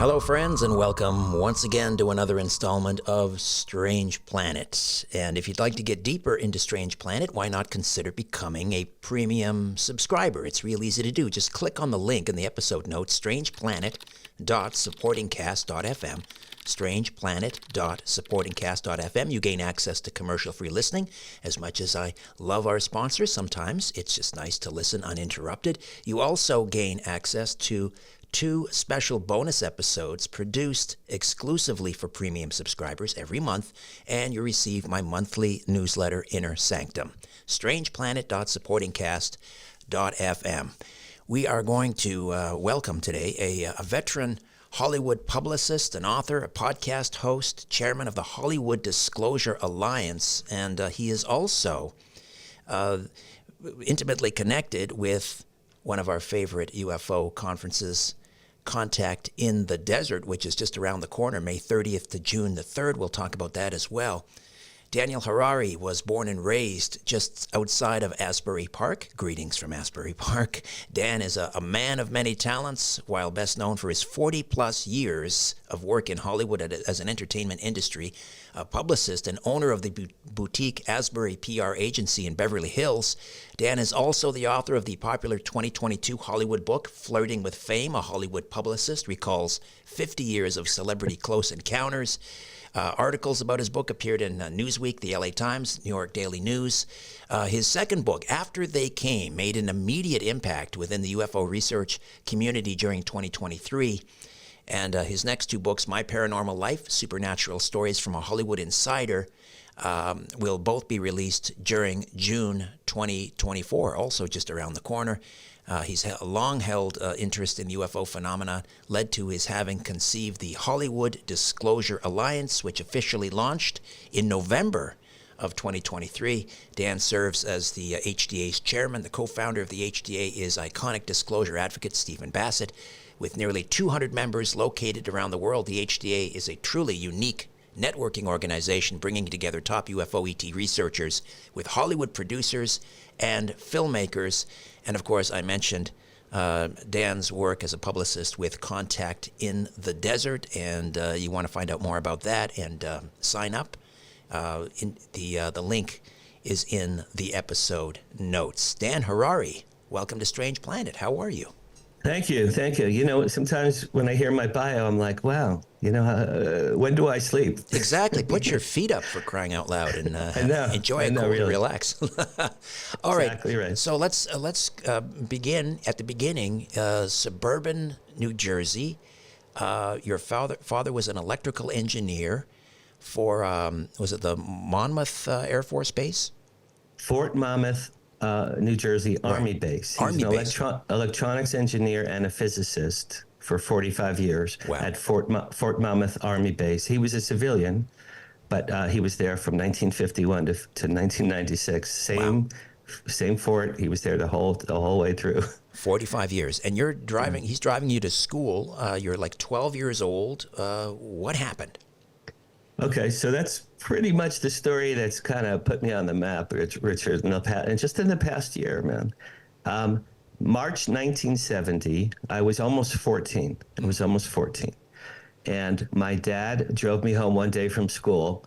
Hello, friends, and welcome once again to another installment of Strange Planet. And if you'd like to get deeper into Strange Planet, why not consider becoming a premium subscriber? It's real easy to do. Just click on the link in the episode notes, strangeplanet.supportingcast.fm, strangeplanet.supportingcast.fm. You gain access to commercial-free listening. As much as I love our sponsors, sometimes it's just nice to listen uninterrupted. You also gain access to 2 special bonus episodes produced exclusively for premium subscribers every month, and you receive my monthly newsletter, Inner Sanctum. strangeplanet.supportingcast.fm. We are going to welcome today a veteran Hollywood publicist, an author, a podcast host, chairman of the Hollywood Disclosure Alliance, and he is also intimately connected with one of our favorite UFO conferences, Contact in the Desert, which is just around the corner, May 30th to June the 3rd. We'll talk about that as well. Dan Harary was born and raised just outside of Asbury Park. Greetings from Asbury Park. Dan is a man of many talents, while best known for his 40-plus years of work in Hollywood as an entertainment industry, a publicist and owner of the boutique Asbury PR Agency in Beverly Hills. Dan is also the author of the popular 2022 Hollywood book, Flirting with Fame. A Hollywood publicist recalls 50 years of celebrity close encounters. Articles about his book appeared in Newsweek, the LA Times, New York Daily News. His second book, After They Came, made an immediate impact within the UFO research community during 2023. And his next 2 books, My Paranormal Life, Supernatural Stories from a Hollywood Insider, will both be released during June 2024, also just around the corner. He's a long-held interest in UFO phenomena, led to his having conceived the Hollywood Disclosure Alliance, which officially launched in November of 2023. Dan serves as the HDA's chairman. The co-founder of the HDA is iconic disclosure advocate Stephen Bassett. With nearly 200 members located around the world, the HDA is a truly unique networking organization bringing together top UFO ET researchers with Hollywood producers and filmmakers. And of course, I mentioned Dan's work as a publicist with Contact in the Desert, and you want to find out more about that and sign up. The link is in the episode notes. Dan Harary, welcome to Strange Planet. How are you? Thank you. You know, sometimes when I hear my bio, I'm like, wow, when do I sleep? Exactly. Put your feet up, for crying out loud, and enjoy a cold and relax. All right. Exactly right. So let's begin at the beginning. Suburban New Jersey. Your father was an electrical engineer for was it the Monmouth Air Force Base? Fort Monmouth, New Jersey Army Base. He's an electronics engineer and a physicist for 45 years at Fort Monmouth Army Base. He was a civilian, but he was there from 1951 to 1996. Same fort. He was there the whole way through. 45 years. And you're driving. He's driving you to school. You're like 12 years old. What happened? Okay, so that's pretty much the story that's kind of put me on the map, Richard, and just in the past year, man. March 1970, I was almost 14. And my dad drove me home one day from school,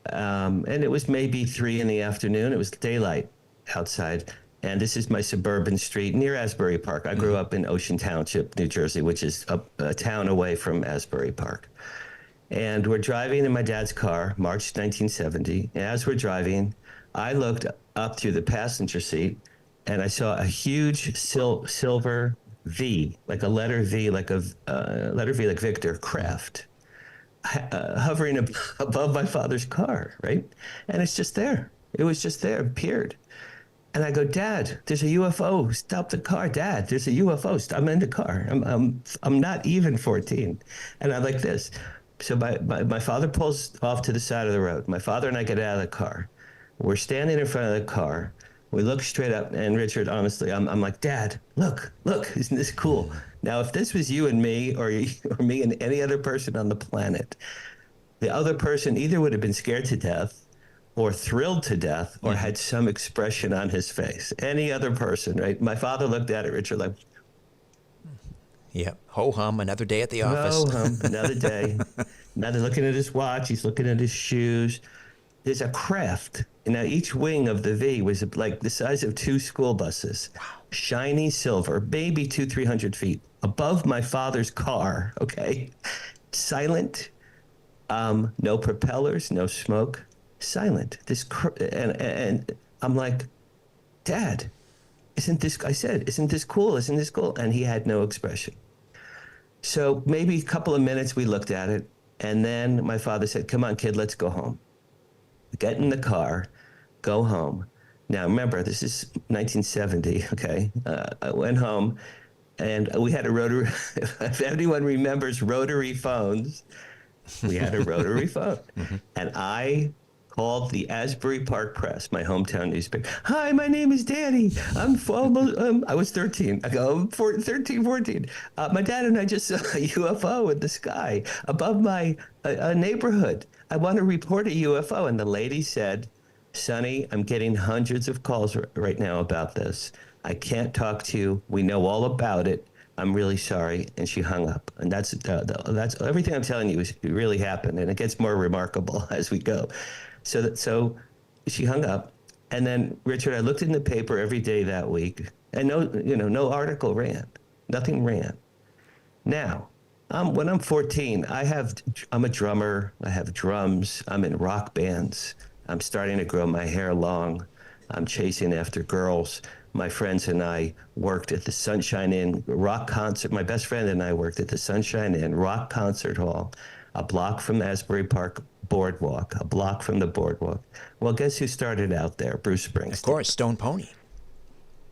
and it was maybe 3 in the afternoon. It was daylight outside, and this is my suburban street near Asbury Park. I grew up in Ocean Township, New Jersey, which is a town away from Asbury Park. And we're driving in my dad's car, March 1970. And as we're driving, I looked up through the passenger seat, and I saw a huge silver V, like a letter V, like Victor, craft, hovering above my father's car, right? And it's just there. It was just there, appeared. And I go, Dad, there's a UFO. Stop the car, Dad. There's a UFO. I'm in the car. I'm not even 14. And I'm like this. So my father pulls off to the side of the road. My father and I get out of the car. We're standing in front of the car. We look straight up, and Richard, honestly, I'm like, Dad, look, isn't this cool? Now, if this was you and me, or me and any other person on the planet, the other person either would have been scared to death, or thrilled to death, or had some expression on his face. Any other person, right? My father looked at it, Richard, like, Yeah. Ho hum, another day at the office. Oh, another day. Now they're looking at his watch. He's looking at his shoes. There's a craft. Now, each wing of the V was like the size of 2 school buses. Wow. Shiny silver, maybe 300 feet above my father's car. Okay. Silent. No propellers, no smoke. Silent. And I'm like, Dad, isn't this cool? Isn't this cool? And he had no expression. So maybe a couple of minutes we looked at it. And then my father said, come on, kid, let's go home. Get in the car, go home. Now, remember, this is 1970, okay? I went home, and we had a rotary. If anyone remembers rotary phones, we had a rotary phone. Mm-hmm. And I called the Asbury Park Press, my hometown newspaper. Hi, my name is Danny. I was 13. I go, 13, 14. My dad and I just saw a UFO in the sky above my neighborhood. I want to report a UFO. And the lady said, Sonny, I'm getting hundreds of calls right now about this. I can't talk to you. We know all about it. I'm really sorry. And she hung up. And that's everything I'm telling you it really happened. And it gets more remarkable as we go. So she hung up. And then, Richard, I looked in the paper every day that week. And no article ran. Nothing ran. Now, when I'm 14, I'm a drummer. I have drums. I'm in rock bands. I'm starting to grow my hair long. I'm chasing after girls. My friends and I worked at the Sunshine Inn rock concert. My best friend and I worked at the Sunshine Inn rock concert hall, a block from Asbury Park boardwalk, a block from the boardwalk. Well, guess who started out there? Bruce Springsteen. Of course, Stone Pony.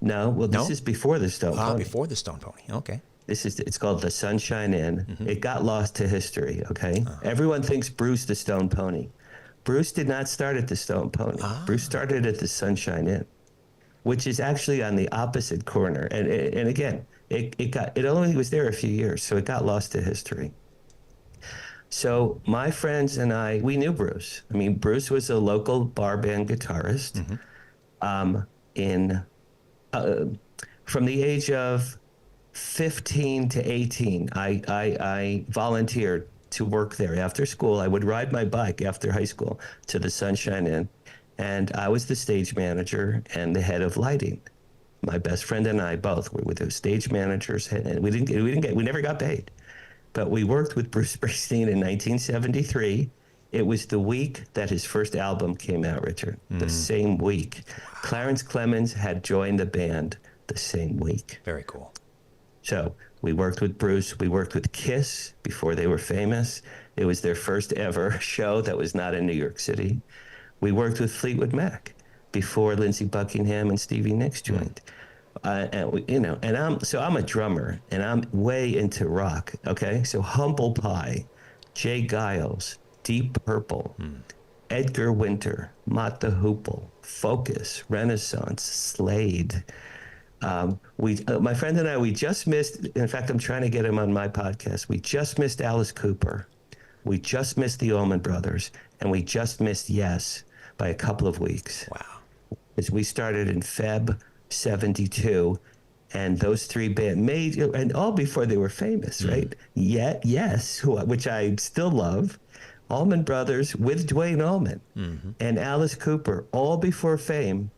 No, this is before the Stone Pony. Before the Stone Pony. Okay. It's called the Sunshine Inn. Mm-hmm. It got lost to history, okay? Everyone thinks Bruce the Stone Pony. Bruce did not start at the Stone Pony. Bruce started at the Sunshine Inn, which is actually on the opposite corner. And again, it only was there a few years, so it got lost to history. So my friends and I, we knew Bruce. I mean, Bruce was a local bar band guitarist. Mm-hmm. From the age of 15 to 18, I volunteered to work there after school. I would ride my bike after high school to the Sunshine Inn, and I was the stage manager and the head of lighting. My best friend and I both were the stage managers, and we never got paid, but we worked with Bruce Springsteen in 1973. It was the week that his first album came out, Richard. The same week. Wow. Clarence Clemens had joined the band the same week. Very cool. So we worked with Bruce. We worked with Kiss before they were famous. It was their first ever show that was not in New York City. We worked with Fleetwood Mac before Lindsey Buckingham and Stevie Nicks joined. I'm a drummer, and I'm way into rock. Okay, so Humble Pie, Jay Giles, Deep Purple, Edgar Winter, Mott the Hoople, Focus, Renaissance, Slade. My friend and I, we just missed, in fact, I'm trying to get him on my podcast. We just missed Alice Cooper. We just missed the Allman Brothers, and we just missed Yes by a couple of weeks. Wow. Because we started in Feb 72, and those three bands made, and all before they were famous, right? Yes, which I still love. Allman Brothers with Duane Allman and Alice Cooper, all before fame,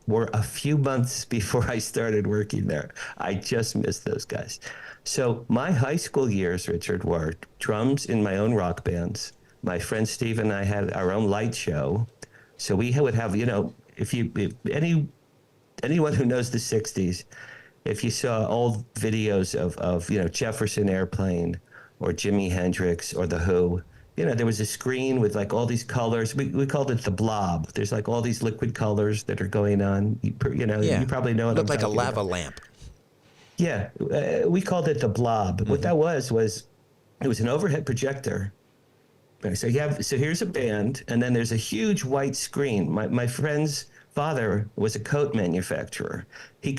were a few months before I started working there. I just missed those guys. So my high school years, Richard, were drums in my own rock bands. My friend Steve and I had our own light show. So we would have, if anyone who knows the 60s, if you saw old videos of Jefferson Airplane or Jimi Hendrix or The Who, there was a screen with like all these colors. We called it the blob. There's like all these liquid colors that are going on. You probably know what Looked I'm like a talking lava about. lamp. Yeah, we called it the blob. What that was it was an overhead projector. So here's a band, and then there's a huge white screen. My friend's father was a coat manufacturer. He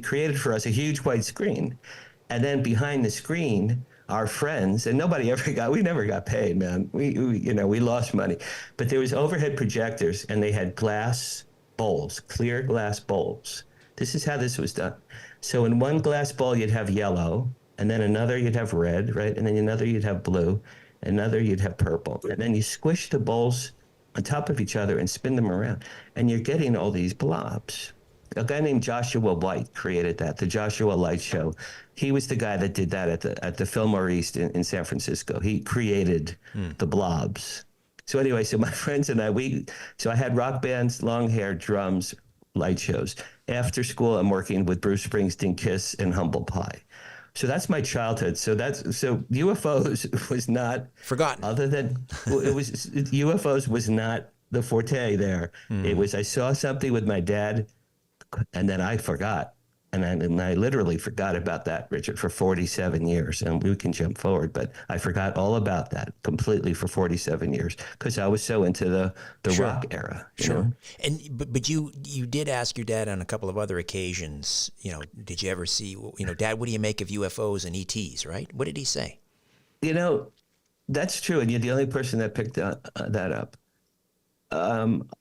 created for us a huge white screen, and then behind the screen, our friends, and we never got paid, man. We lost money, but there was overhead projectors, and they had glass bowls, clear glass bowls This is how this was done. So in one glass bowl, you'd have yellow, and then another you'd have red, right? And then another you'd have blue, another you'd have purple. And then you squish the bowls on top of each other and spin them around. And you're getting all these blobs. A guy named Joshua White created that, the Joshua Light Show. He was the guy that did that at the Fillmore East in San Francisco. He created the blobs. So anyway, so my friends and I had rock bands, long hair, drums, light shows. After school, I'm working with Bruce Springsteen, Kiss, and Humble Pie. So that's my childhood. So UFOs was not forgotten. Other than UFOs was not the forte there. It was, I saw something with my dad, and then I forgot. And I literally forgot about that, Richard, for 47 years. And we can jump forward, but I forgot all about that completely for 47 years because I was so into the rock era. Sure. Know? And but you did ask your dad on a couple of other occasions, did you ever see, Dad, what do you make of UFOs and ETs, right? What did he say? That's true. And you're the only person that picked that up.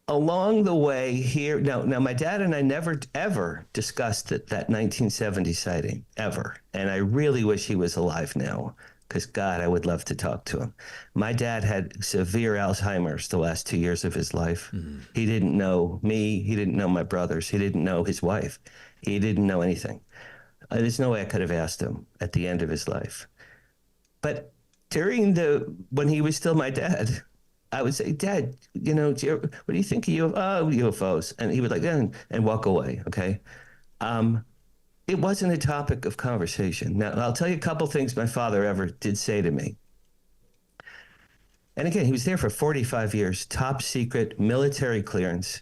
Along the way here, now my dad and I never ever discussed that 1970 sighting ever, and I really wish he was alive now because God, I would love to talk to him. My dad had severe Alzheimer's the last 2 years of his life. He didn't know me, he didn't know my brothers, he didn't know his wife, he didn't know anything. There's no way I could have asked him at the end of his life. But when he was still my dad, I would say, Dad, what do you think of UFOs? And he would and walk away, okay? It wasn't a topic of conversation. Now, I'll tell you a couple things my father ever did say to me. And again, he was there for 45 years, top secret military clearance.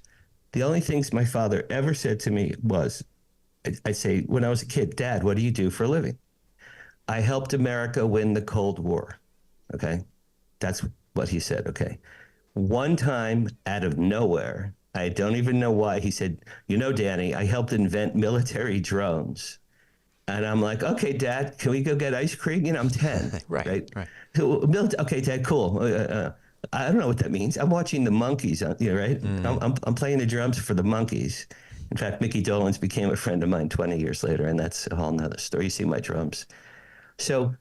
The only things my father ever said to me was, I'd say, when I was a kid, Dad, what do you do for a living? I helped America win the Cold War, okay? That's what he said, okay. One time out of nowhere, I don't even know why, he said, Danny, I helped invent military drones. And I'm like, okay, Dad, can we go get ice cream? I'm 10, right? Okay, Dad, cool. I don't know what that means. I'm watching the monkeys, right? I'm playing the drums for the monkeys. In fact, Mickey Dolenz became a friend of mine 20 years later, and that's a whole nother story. You see my drums. So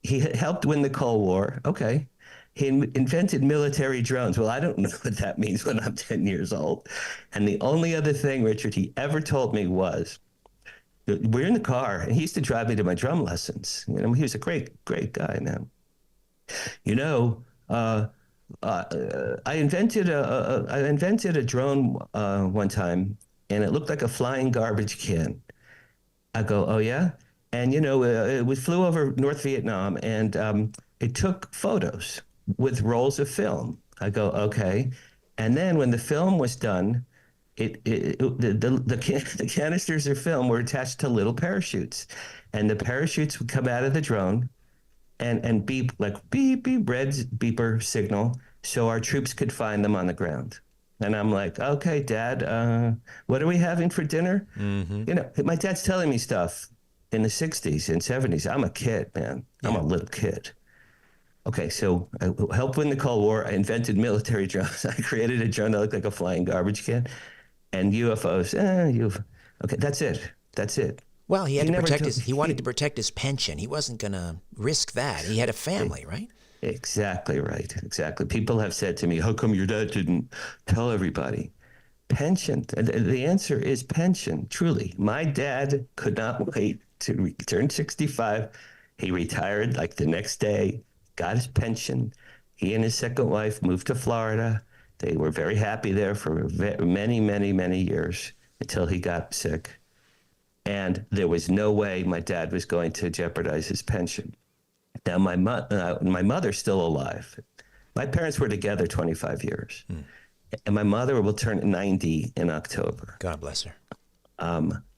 he helped win the Cold War, okay. He invented military drones. Well, I don't know what that means when I'm 10 years old. And the only other thing, Richard, he ever told me was, we're in the car, and he used to drive me to my drum lessons. He was a great, great guy, man. I invented a drone one time, and it looked like a flying garbage can. I go, oh, yeah? And, it flew over North Vietnam, and it took photos with rolls of film. I go, okay. And then when the film was done, the canisters of film were attached to little parachutes. And the parachutes would come out of the drone and beep, like beep, beep, red beeper signal, so our troops could find them on the ground. And I'm like, okay, Dad, what are we having for dinner? My dad's telling me stuff in the 60s and 70s. I'm a kid, man. I'm a little kid. Okay, so I helped win the Cold War. I invented military drones. I created a drone that looked like a flying garbage can. And UFOs, okay, that's it. Well, he wanted to protect his pension. He wasn't going to risk that. He had a family, right? Exactly right, exactly. People have said to me, how come your dad didn't tell everybody? Pension, the answer is pension, truly. My dad could not wait to turn 65. He retired like the next day, got his pension. He and his second wife moved to Florida. They were very happy there for many, many, many years until he got sick. And there was no way my dad was going to jeopardize his pension. Now, my mother's still alive. My parents were together 25 years. And my mother will turn 90 in October. God bless her.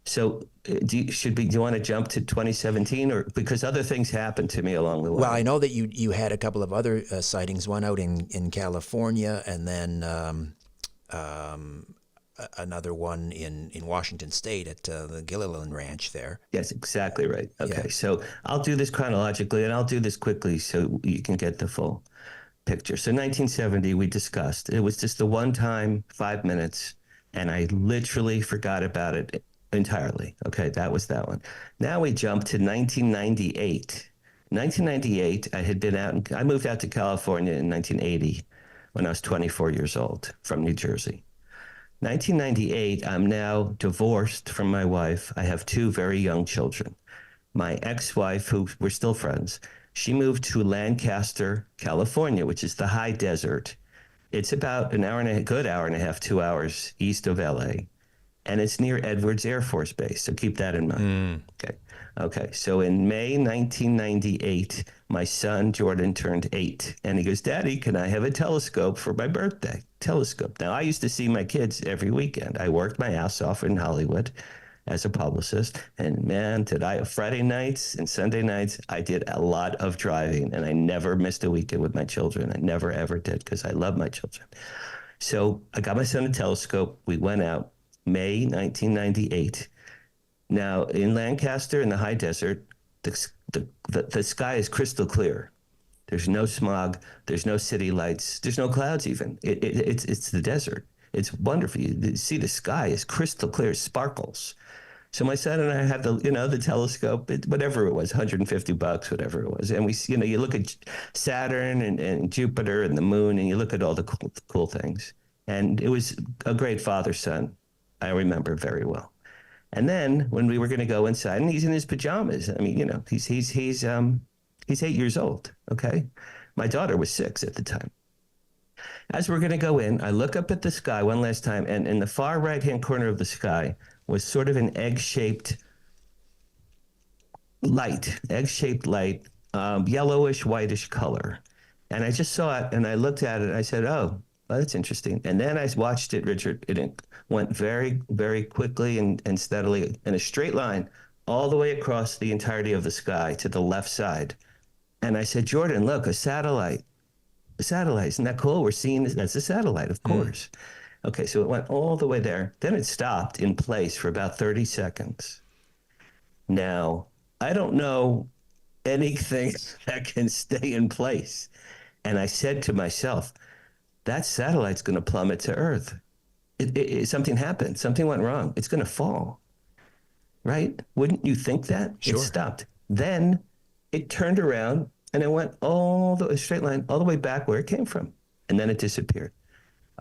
So do you want to jump to 2017, or because other things happened to me along the way? Well, I know that you had a couple of other sightings, one out in California, and then another one in Washington State at the Gilliland Ranch there. Yes, exactly right. Okay, so I'll do this chronologically, and I'll do this quickly so you can get the full picture. So 1970, we discussed. It was just the one time, 5 minutes, and I literally forgot about it entirely. Okay, that was that one. Now we jump to 1998. 1998, I moved out to California in 1980 when I was 24 years old from New Jersey. 1998, I'm now divorced from my wife. I have two very young children. My ex-wife, who we're still friends, she moved to Lancaster, California, which is the high desert. It's about an hour and a good hour and a half, 2 hours east of LA. And it's near Edwards Air Force Base. So keep that in mind. Okay. Okay. So in May 1998, my son Jordan turned 8. And he goes, Daddy, can I have a telescope for my birthday? Telescope. Now, I used to see my kids every weekend. I worked my ass off in Hollywood as a publicist. And man, Friday nights and Sunday nights, I did a lot of driving. And I never missed a weekend with my children. I never, ever did because I love my children. So I got my son a telescope. We went out. May 1998. Now, in Lancaster, in the high desert, the sky is crystal clear. There's no smog. There's no city lights. There's no clouds even. It's the desert. It's wonderful. You see the sky is crystal clear, sparkles. So my son and I had the telescope, whatever it was, $150, whatever it was. And we, you look at Saturn and Jupiter and the moon, and you look at all the cool things. And it was a great father-son. I remember very well. And then when we were going to go inside, and he's in his pajamas. I mean, he's 8 years old. Okay. My daughter was 6 at the time. As we're going to go in, I look up at the sky one last time, and in the far right-hand corner of the sky was sort of an egg-shaped light, yellowish, whitish color. And I just saw it, and I looked at it, and I said, oh, well, that's interesting. And then I watched it, Richard. It went very, very quickly and steadily in a straight line all the way across the entirety of the sky to the left side. And I said, Jordan, look, a satellite. A satellite. Isn't that cool? We're seeing that's a satellite, of course. Okay, so it went all the way there. Then it stopped in place for about 30 seconds. Now, I don't know anything that can stay in place. And I said to myself, that satellite's going to plummet to Earth. Something happened. Something went wrong. It's going to fall. Right? Wouldn't you think that? Sure. It stopped. Then it turned around and it went a straight line all the way back where it came from. And then it disappeared.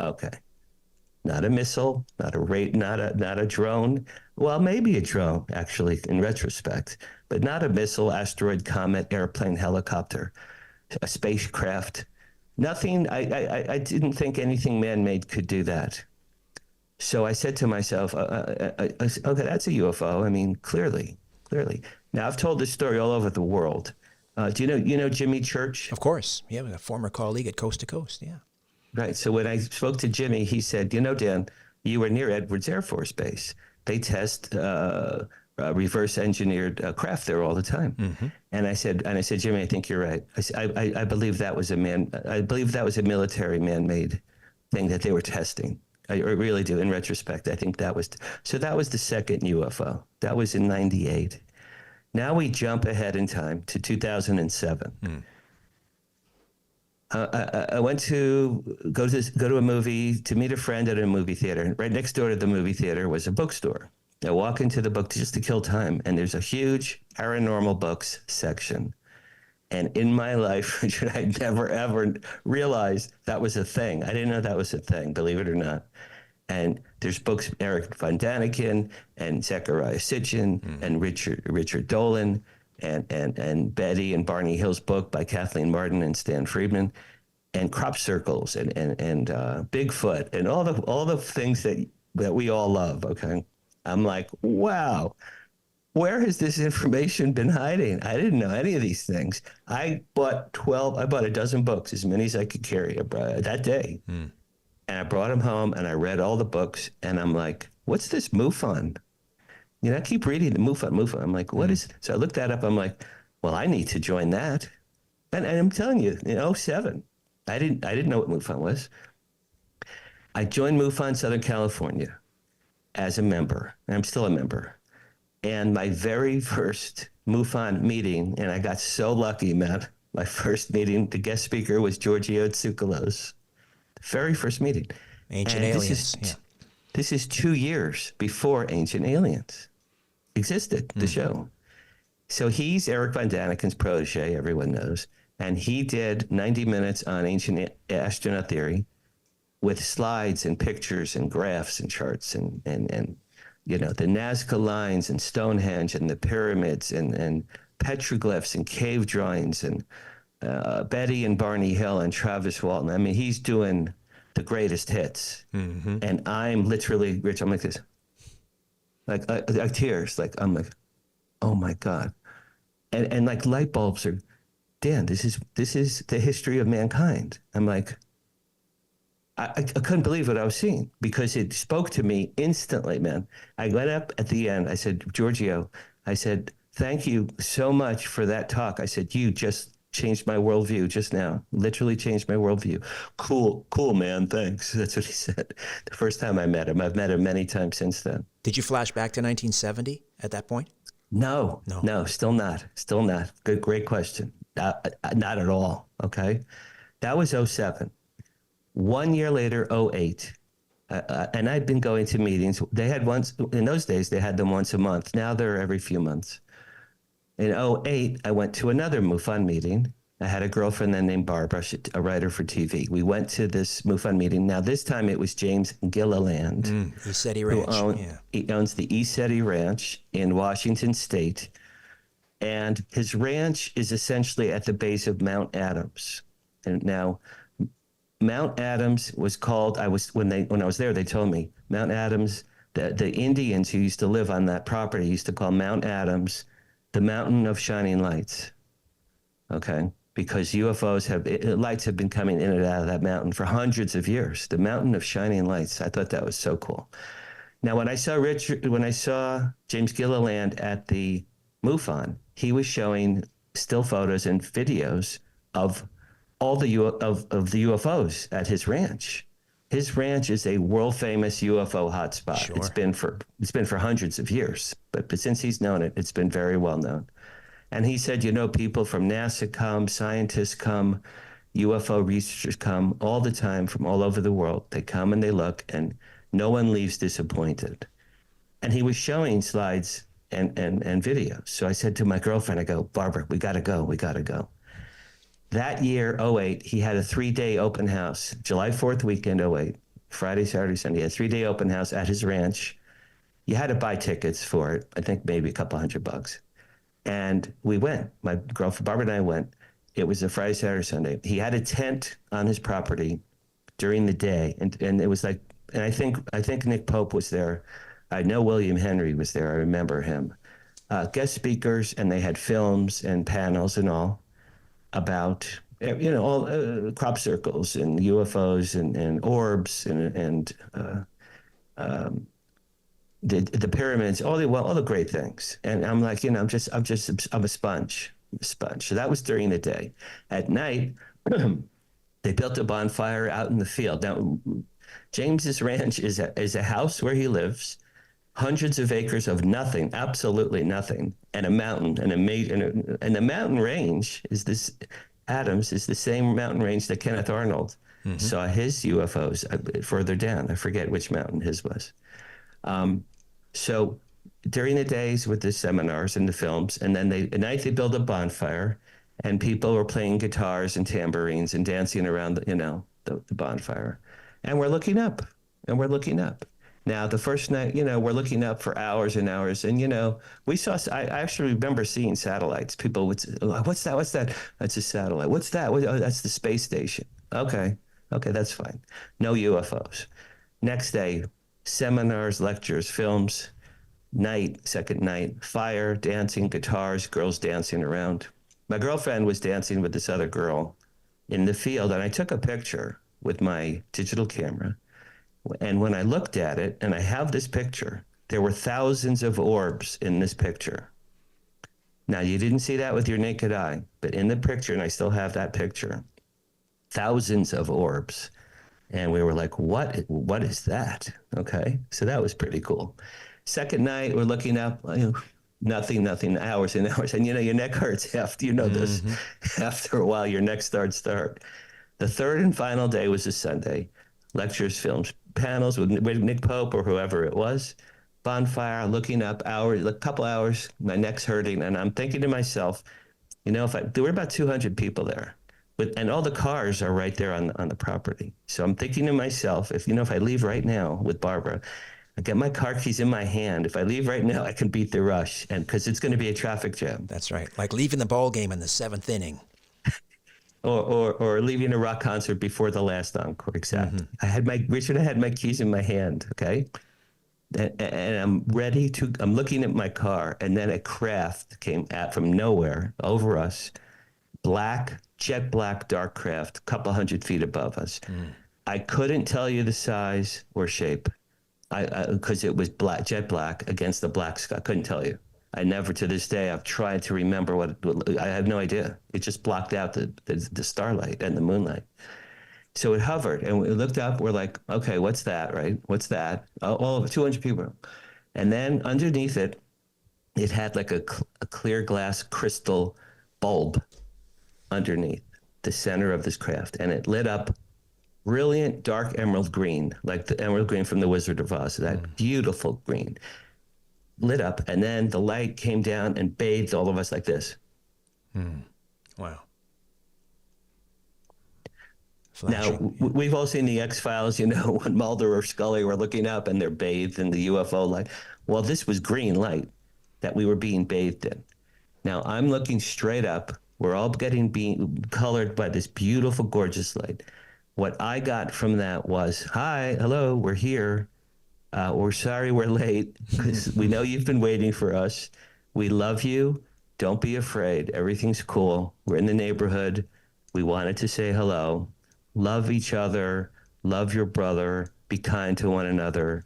Okay. Not a missile, not a drone. Well, maybe a drone, actually, in retrospect, but not a missile, asteroid, comet, airplane, helicopter, a spacecraft. Nothing. I didn't think anything man-made could do that. So I said to myself, okay, that's a UFO. I mean, clearly. Now, I've told this story all over the world. Do you know Jimmy Church? Of course. Yeah, a former colleague at Coast to Coast. Yeah. Right. So when I spoke to Jimmy, he said, Dan, you were near Edwards Air Force Base. They test reverse engineered craft there all the time. Mm-hmm. And I said, Jimmy, I think you're right. I believe that was a military man-made thing that they were testing. I really do. In retrospect, I think that was the second UFO. That was in 98. Now we jump ahead in time to 2007. Mm. I went to go to a movie to meet a friend at a movie theater. Right next door to the movie theater was a bookstore. I walk into the book just to kill time, and there's a huge paranormal books section. And in my life, Richard, I never, ever realized that was a thing. I didn't know that was a thing, believe it or not. And there's books, Eric Von Daniken and Zechariah Sitchin and Richard Dolan and Betty and Barney Hill's book by Kathleen Martin and Stan Friedman, and crop circles and Bigfoot and all the things that we all love. Okay. I'm like, wow, where has this information been hiding? I didn't know any of these things. I bought a dozen books, as many as I could carry that day. Mm. And I brought them home and I read all the books and I'm like, what's this MUFON? I keep reading the MUFON. I'm like, what is, so I looked that up. I'm like, well, I need to join that. And I'm telling you, in 2007, I didn't know what MUFON was. I joined MUFON Southern California as a member, and I'm still a member. And my very first MUFON meeting, and I got so lucky, man. My first meeting, the guest speaker was Giorgio Tsoukalos. The very first meeting. Ancient Aliens. This is 2 years before Ancient Aliens existed, the show. So he's Eric Von Daniken's protege, everyone knows. And he did 90 minutes on ancient astronaut theory with slides and pictures and graphs and charts and you know, the Nazca lines and Stonehenge and the pyramids and petroglyphs and cave drawings and Betty and Barney Hill and Travis Walton. I mean, he's doing the greatest hits. Mm-hmm. And I'm literally, Rich, I'm like this. Like tears. Like, I'm like, oh my God. And like light bulbs are, Dan, this is the history of mankind. I'm like, I couldn't believe what I was seeing because it spoke to me instantly, man. I went up at the end. I said, Giorgio, I said, thank you so much for that talk. I said, you just changed my worldview just now. Literally changed my worldview. Cool, man. Thanks. That's what he said. The first time I met him. I've met him many times since then. Did you flash back to 1970 at that point? No, still not. Great question. Not at all. Okay. That was 07. 1 year later, 08. And I'd been going to meetings. They had in those days, they had them once a month. Now they're every few months. In 08, I went to another MUFON meeting. I had a girlfriend then named Barbara, a writer for TV. We went to this MUFON meeting. Now, this time it was James Gilliland. ECETI Ranch. He owns the ECETI Ranch in Washington State. And his ranch is essentially at the base of Mount Adams. And now, Mount Adams was called, when I was there, they told me, Mount Adams, the Indians who used to live on that property used to call Mount Adams the Mountain of Shining Lights. Okay? Because lights have been coming in and out of that mountain for hundreds of years. The Mountain of Shining Lights. I thought that was so cool. Now, when I saw James Gilliland at the MUFON, he was showing still photos and videos of all the UFOs at his ranch. His ranch is a world famous UFO hotspot. Sure. It's been for hundreds of years, but since he's known it, it's been very well known. And he said, people from NASA come, scientists come, UFO researchers come all the time from all over the world. They come and they look, and no one leaves disappointed. And he was showing slides and videos. So I said to my girlfriend, I go, Barbara, we got to go. That year, 08, he had a 3-day open house, July 4th weekend, 08, Friday, Saturday, Sunday, a 3-day open house at his ranch. You had to buy tickets for it, I think maybe a couple $100. And we went. My girlfriend, Barbara, and I went. It was a Friday, Saturday, Sunday. He had a tent on his property during the day. And it was like, and I think Nick Pope was there. I know William Henry was there. I remember him. Guest speakers, and they had films and panels and all about, all crop circles and UFOs and orbs and the pyramids, all the great things. And I'm like, I'm a sponge. So that was during the day. At night, they built a bonfire out in the field. Now, James's ranch is a house where he lives, hundreds of acres of nothing, absolutely nothing, and a mountain, and the mountain range is this. Adams is the same mountain range that Kenneth Arnold saw his UFOs further down. I forget which mountain his was. So during the days with the seminars and the films, and then at night they build a bonfire, and people were playing guitars and tambourines and dancing around the bonfire, and we're looking up. Now, the first night, we're looking up for hours and hours. And, we saw, I actually remember seeing satellites. People would say, what's that? That's a satellite. What's that? Oh, that's the space station. Okay, that's fine. No UFOs. Next day, seminars, lectures, films, second night, fire, dancing, guitars, girls dancing around. My girlfriend was dancing with this other girl in the field, and I took a picture with my digital camera. And when I looked at it, and I have this picture, there were thousands of orbs in this picture. Now, you didn't see that with your naked eye, but in the picture, and I still have that picture, thousands of orbs. And we were like, what is that? Okay, so that was pretty cool. Second night, we're looking up, nothing, hours and hours. And, your neck hurts after, this. After a while, your neck starts to hurt. The third and final day was a Sunday. Lectures, films, panels with Nick Pope or whoever it was. Bonfire, looking up, a couple hours, my neck's hurting, and I'm thinking to myself, there were about 200 people there, and all the cars are right there on the property. So I'm thinking to myself, if I leave right now with Barbara, I get my car keys in my hand. If I leave right now, I can beat the rush, and because it's going to be a traffic jam. That's right. Like leaving the ball game in the 7th inning. Or leaving a rock concert before the last encore. Exactly. Mm-hmm. Richard, I had my keys in my hand. Okay. And I'm looking at my car, and then a craft came out from nowhere over us, jet black, dark craft, a couple 100 feet above us. I couldn't tell you the size or shape, because it was jet black against the black sky. I couldn't tell you. I never, to this day, I've tried to remember I have no idea. It just blocked out the starlight and the moonlight. So it hovered, and we looked up. We're like, okay, what's that, right? What's that? Oh, 200 people. And then underneath it, it had like a clear glass crystal bulb underneath the center of this craft. And it lit up brilliant, dark emerald green, like the emerald green from the Wizard of Oz, that beautiful green. Lit up, and then the light came down and bathed all of us like this. Wow. Flashing. Now, we've all seen the X-Files, when Mulder or Scully were looking up and they're bathed in the UFO light. Well, this was green light that we were being bathed in. Now, I'm looking straight up. We're all being colored by this beautiful, gorgeous light. What I got from that was, hi, hello, we're here. We're sorry we're late. We know you've been waiting for us. We love you. Don't be afraid. Everything's cool. We're in the neighborhood. We wanted to say hello. Love each other, love your brother, be kind to one another,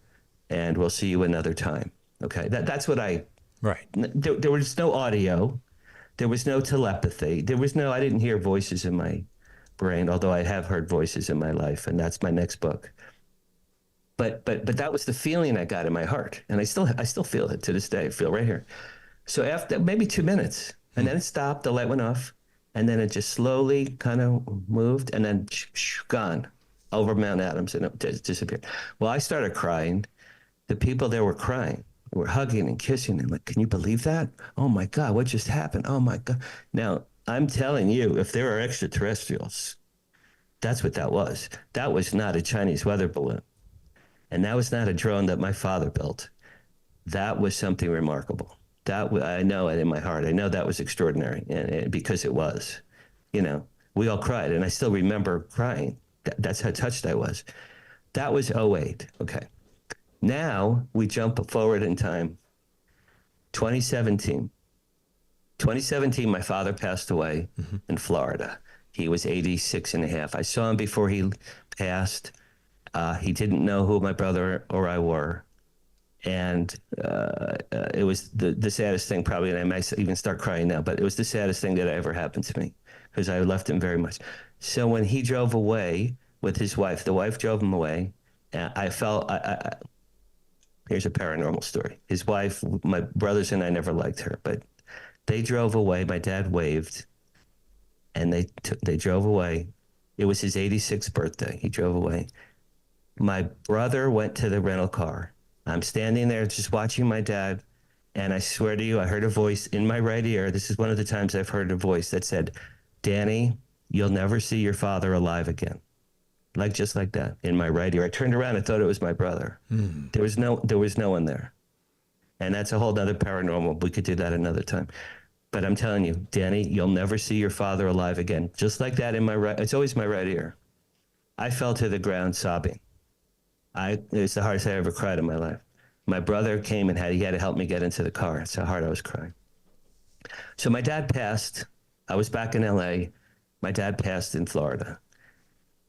and we'll see you another time. Okay, that's what right. There was no audio. There was no telepathy. I didn't hear voices in my brain, although I have heard voices in my life, and that's my next book. But that was the feeling I got in my heart, and I still feel it to this day. I feel right here. So after maybe 2 minutes, and then it stopped, the light went off. And then it just slowly kind of moved, and then gone over Mount Adams, and it disappeared. Well, I started crying. The people there were crying. We're hugging and kissing. And like, can you believe that? Oh my God, what just happened? Oh my God. Now, I'm telling you, if there are extraterrestrials, that's what that was. That was not a Chinese weather balloon. And that was not a drone that my father built. That was something remarkable. I know it in my heart. I know that was extraordinary, and because it was, we all cried, and I still remember crying. That's how touched I was. That was 2008. Okay. Now we jump forward in time. 2017. 2017, my father passed away in Florida. He was 86 and a half. I saw him before he passed. He didn't know who my brother or I were. And it was the saddest thing probably, and I might even start crying now, but it was the saddest thing that ever happened to me because I loved him very much. So when he drove away with his wife, the wife drove him away, I felt, here's a paranormal story. His wife, my brothers and I never liked her, but they drove away. My dad waved, and they drove away. It was his 86th birthday. He drove away. My brother went to the rental car. I'm standing there just watching my dad, and I swear to you, I heard a voice in my right ear. This is one of the times I've heard a voice that said, Danny, you'll never see your father alive again. Just like that, in my right ear. I turned around and thought it was my brother. There was no one there. And that's a whole other paranormal. We could do that another time. But I'm telling you, Danny, you'll never see your father alive again. Just like that in my right, it's always my right ear. I fell to the ground sobbing. It was the hardest I ever cried in my life. My brother came and he had to help me get into the car. That's how hard I was crying. So my dad passed. I was back in LA. My dad passed in Florida.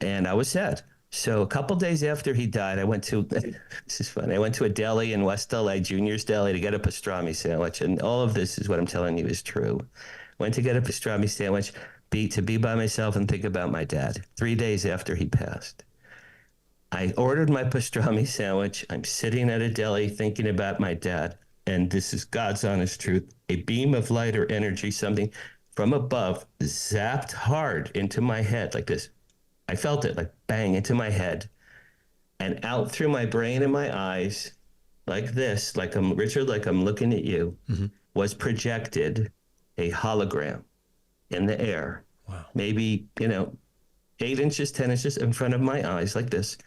And I was sad. So a couple days after he died, I went to, this is funny, I went to a deli in West LA, Junior's Deli, to get a pastrami sandwich. And all of this is what I'm telling you is true. Went to get a pastrami sandwich, to be by myself and think about my dad 3 days after he passed. I ordered my pastrami sandwich. I'm sitting at a deli thinking about my dad. And this is God's honest truth. A beam of light or energy, something from above, zapped hard into my head like this. I felt it like bang into my head. and out through my brain and my eyes, like this, like I'm Richard, like I'm looking at you, was projected a hologram in the air. Wow. Maybe, 8 inches, 10 inches in front of my eyes, like this,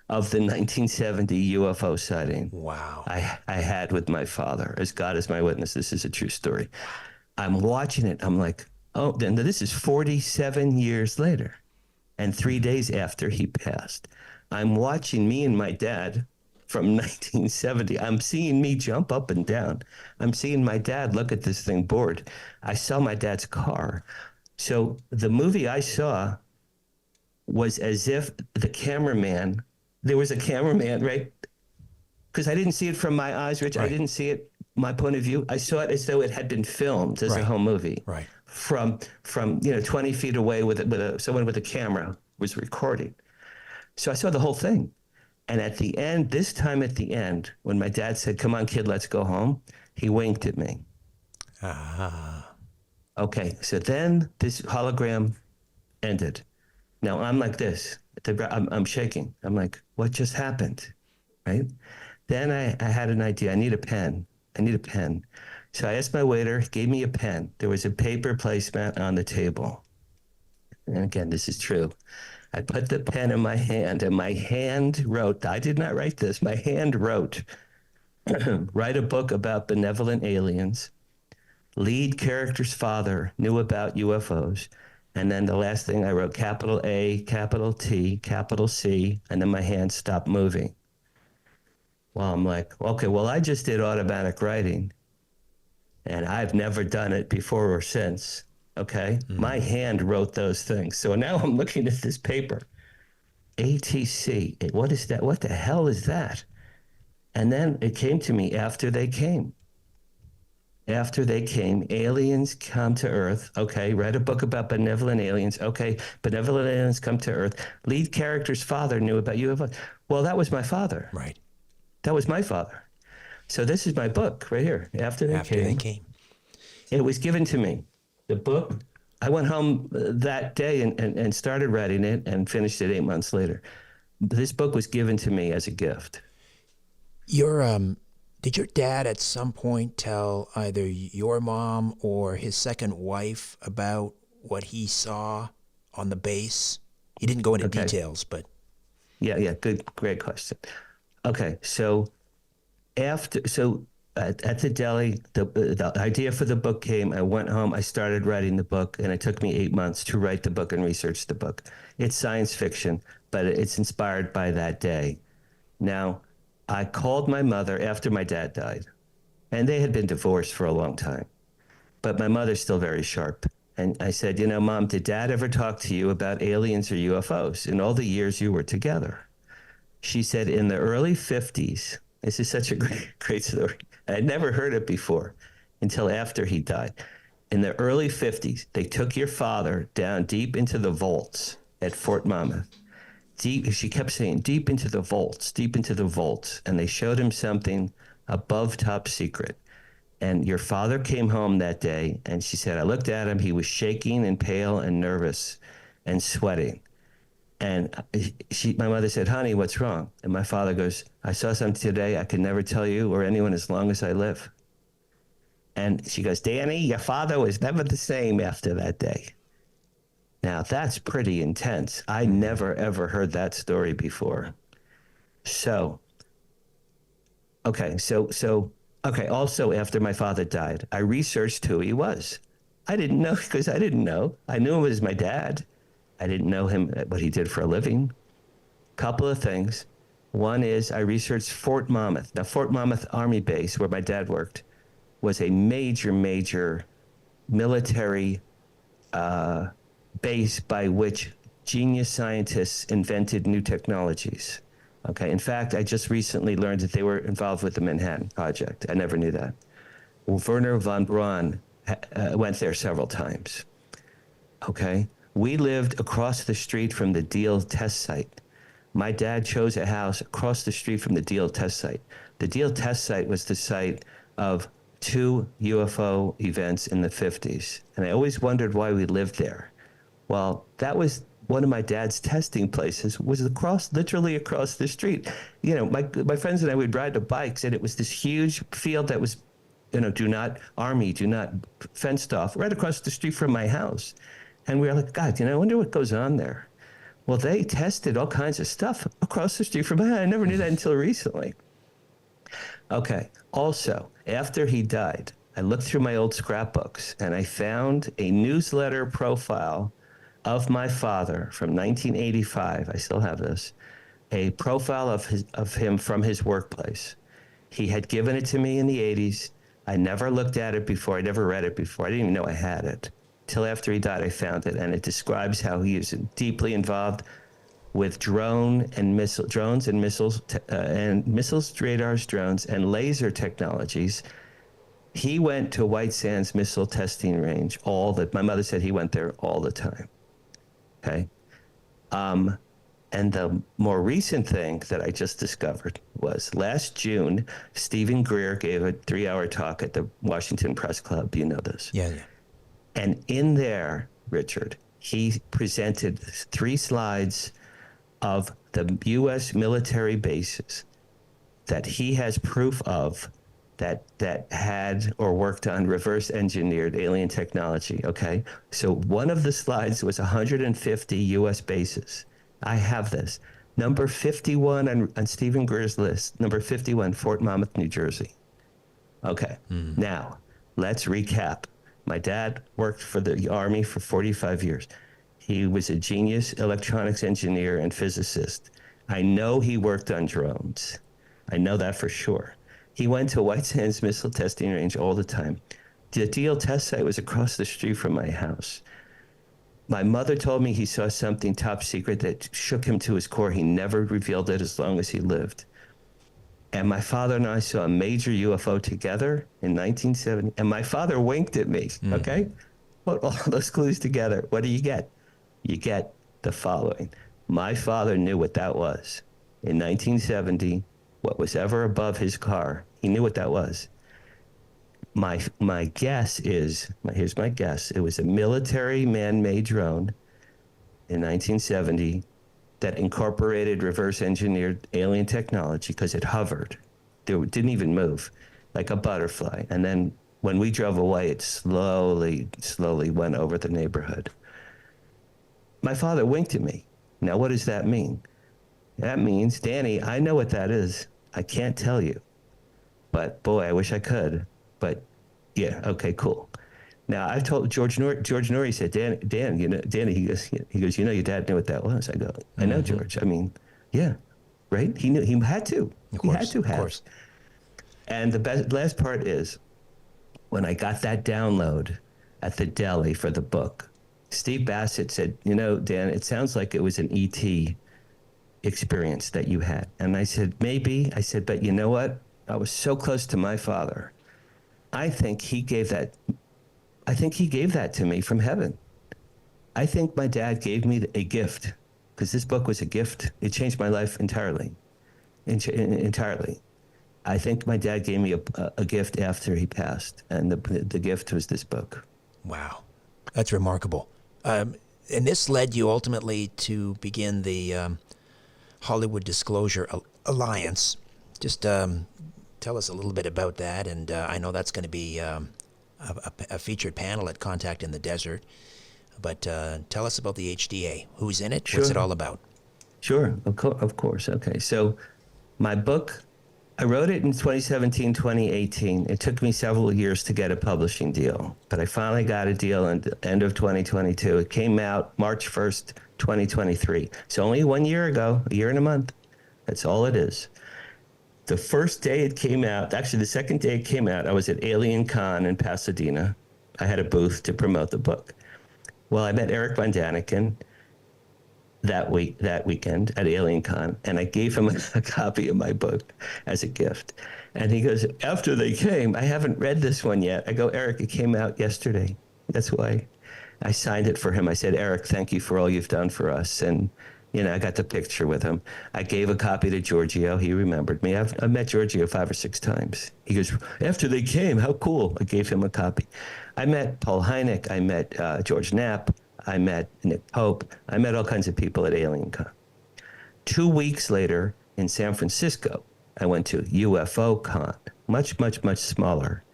of the 1970 UFO sighting. Wow. I had with my father. As God is my witness, this is a true story. I'm watching it. I'm like, oh, then this is 47 years later and 3 days after he passed. I'm watching me and my dad from 1970. I'm seeing me jump up and down. I'm seeing my dad look at this thing bored. I saw my dad's car. So the movie I saw was as if the cameraman, there was a cameraman, right? Because I didn't see it from my eyes, Rich. Right. I didn't see it, my point of view. I saw it as though it had been filmed as a home movie. Right. From 20 feet away with someone with a camera was recording. So I saw the whole thing. And at the end, this time at the end, when my dad said, "Come on, kid, let's go home," he winked at me. Ah. Okay, so then this hologram ended. Now I'm like this. I'm shaking. I'm like, what just happened? Right? Then I had an idea. I need a pen. So I asked my waiter, he gave me a pen. There was a paper placemat on the table. And again, this is true. I put the pen in my hand, and my hand wrote, I did not write this, my hand wrote, write a book about benevolent aliens. Lead character's father knew about UFOs. And then the last thing I wrote, capital A, capital T, capital C, and then my hand stopped moving. Well, I'm like, okay, well, I just did automatic writing, and I've never done it before or since. Okay, my hand wrote those things. So now I'm looking at this paper, ATC. What is that? What the hell is that? And then it came to me after they came. After they came, aliens come to Earth. Okay, write a book about benevolent aliens. Okay, benevolent aliens come to Earth. Lead character's father knew about UFOs. Well, that was my father. Right. That was my father. So this is my book right here. After they came. It was given to me. The book, I went home that day and started writing it and finished it 8 months later. This book was given to me as a gift. Did your dad at some point tell either your mom or his second wife about what he saw on the base? He didn't go into details, but... Yeah, great question. Okay, so at the deli, the idea for the book came. I went home, I started writing the book, and it took me 8 months to write the book and research the book. It's science fiction, but it's inspired by that day. Now, I called my mother after my dad died, and they had been divorced for a long time, but my mother's still very sharp. And I said, Mom, did Dad ever talk to you about aliens or UFOs in all the years you were together? She said, in the early 50s, this is such a great story. I'd never heard it before until after he died. In the early 50s, they took your father down deep into the vaults at Fort Monmouth. She kept saying, deep into the vaults, and they showed him something above top secret. And your father came home that day, and she said, I looked at him, he was shaking and pale and nervous and sweating. And my mother said, honey, what's wrong? And my father goes, I saw something today I could never tell you or anyone as long as I live. And she goes, Danny, your father was never the same after that day. Now, that's pretty intense. I never, ever heard that story before. So, also after my father died, I researched who he was. I didn't know because I didn't know. I knew it was my dad. I didn't know him, what he did for a living. Couple of things. One is I researched Fort Monmouth. Now, Fort Monmouth Army Base, where my dad worked, was a major military base by which genius scientists invented new technologies. Okay. In fact, I just recently learned that they were involved with the Manhattan Project. I never knew that. Well, Werner von Braun went there several times. Okay. We lived across the street from the Deal test site. My dad chose a house across the street from the Deal test site. The Deal test site was the site of 2 UFO events in the 50s. And I always wondered why we lived there. Well, that was one of my dad's testing places was literally across the street. You know, my friends and I would ride the bikes, and it was this huge field that was, you know, do not fenced off, right across the street from my house. And we were like, God, you know, I wonder what goes on there. Well, they tested all kinds of stuff across the street from my house. I never knew that until recently. Okay. Also, after he died, I looked through my old scrapbooks and I found a newsletter profile of my father from 1985. I still have this. A profile of him from his workplace. He had given it to me in the 80s. I never looked at it before. I never read it before. I didn't even know I had it. Till after he died, I found it, and it describes how he is deeply involved with drones and missiles, radars, drones, and laser technologies. He went to White Sands Missile Testing Range my mother said he went there all the time. Okay. And the more recent thing that I just discovered was last June, Stephen Greer gave a 3-hour talk at the Washington Press Club. You know this? Yeah. And in there, Richard, he presented 3 slides of the U.S. military bases that he has proof of that had or worked on reverse engineered alien technology. Okay. So one of the slides was 150 U.S. bases. I have this. Number 51 on Stephen Greer's list, number 51, Fort Monmouth, New Jersey. Okay. Now, let's recap. My dad worked for the Army for 45 years. He was a genius electronics engineer and physicist. I know he worked on drones. I know that for sure. He went to White Sands Missile Testing Range all the time. The Deal test site was across the street from my house. My mother told me he saw something top secret that shook him to his core. He never revealed it as long as he lived. And my father and I saw a major UFO together in 1970. And my father winked at me, okay? Put all those clues together. What do you get? You get the following. My father knew what that was. In 1970, what was ever above his car, he knew what that was. My guess is, here's my guess, it was a military man-made drone in 1970 that incorporated reverse-engineered alien technology because it hovered. It didn't even move, like a butterfly. And then when we drove away, it slowly went over the neighborhood. My father winked at me. Now, what does that mean? That means, Danny, I know what that is. I can't tell you. But, boy, I wish I could. But, yeah, okay, cool. Now, I told George Norrie said, Dan, you know, Danny, he goes, you know, your dad knew what that was. I go, I know, George. I mean, yeah, right? He knew, he had to. He had to have. Of course. And the last part is, when I got that download at the deli for the book, Steve Bassett said, you know, Dan, it sounds like it was an ET experience that you had. And I said, maybe. I said, but you know what? I was so close to my father. I think he gave that to me from heaven. I think my dad gave me a gift, because this book was a gift. It changed my life entirely. Entirely. I think my dad gave me a gift after he passed, and the gift was this book. Wow. That's remarkable. And this led you ultimately to begin the Hollywood Disclosure Alliance. Just tell us a little bit about that, and I know that's going to be a featured panel at Contact in the Desert, but tell us about the HDA. Who's in it? Sure. What's it all about? Sure, of course. Okay, so my book, I wrote it in 2017, 2018. It took me several years to get a publishing deal, but I finally got a deal at the end of 2022. It came out March 1st, 2023. It's only 1 year ago, a year and a month. That's all it is. The first day it came out, actually the second day it came out, I was at Alien Con in Pasadena. I had a booth to promote the book. Well, I met Eric Von Daniken that weekend at Alien Con, and I gave him a copy of my book as a gift. And he goes, after they came, I haven't read this one yet. I go, Eric, it came out yesterday. That's why I signed it for him. I said, Eric, thank you for all you've done for us. And you know, I got the picture with him. I gave a copy to Giorgio. He remembered me. I've met Giorgio 5 or 6 times. He goes, after they came, how cool. I gave him a copy. I met Paul Hynek. I met George Knapp. I met Nick Pope. I met all kinds of people at AlienCon. 2 weeks later in San Francisco, I went to UFO Con, much, much, much smaller.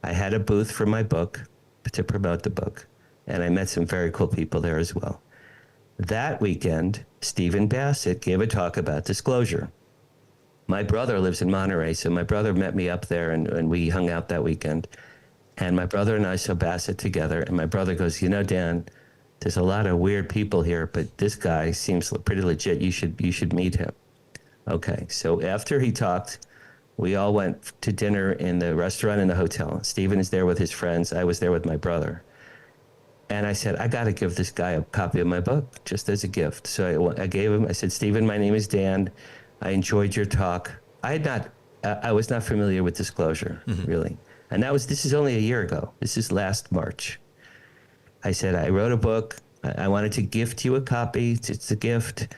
I had a booth for my book to promote the book, and I met some very cool people there as well. That weekend, Stephen Bassett gave a talk about disclosure. My brother lives in Monterey, so my brother met me up there, and we hung out that weekend. And my brother and I saw Bassett together, and my brother goes, Dan, there's a lot of weird people here, but this guy seems pretty legit. You should meet him. Okay, so after he talked, we all went to dinner in the restaurant in the hotel. Stephen is there with his friends. I was there with my brother. And I said, I got to give this guy a copy of my book just as a gift. So I gave him, I said, Stephen, my name is Dan. I enjoyed your talk. I was not familiar with disclosure, really. And this is only a year ago. This is last March. I said, I wrote a book. I wanted to gift you a copy. It's a gift.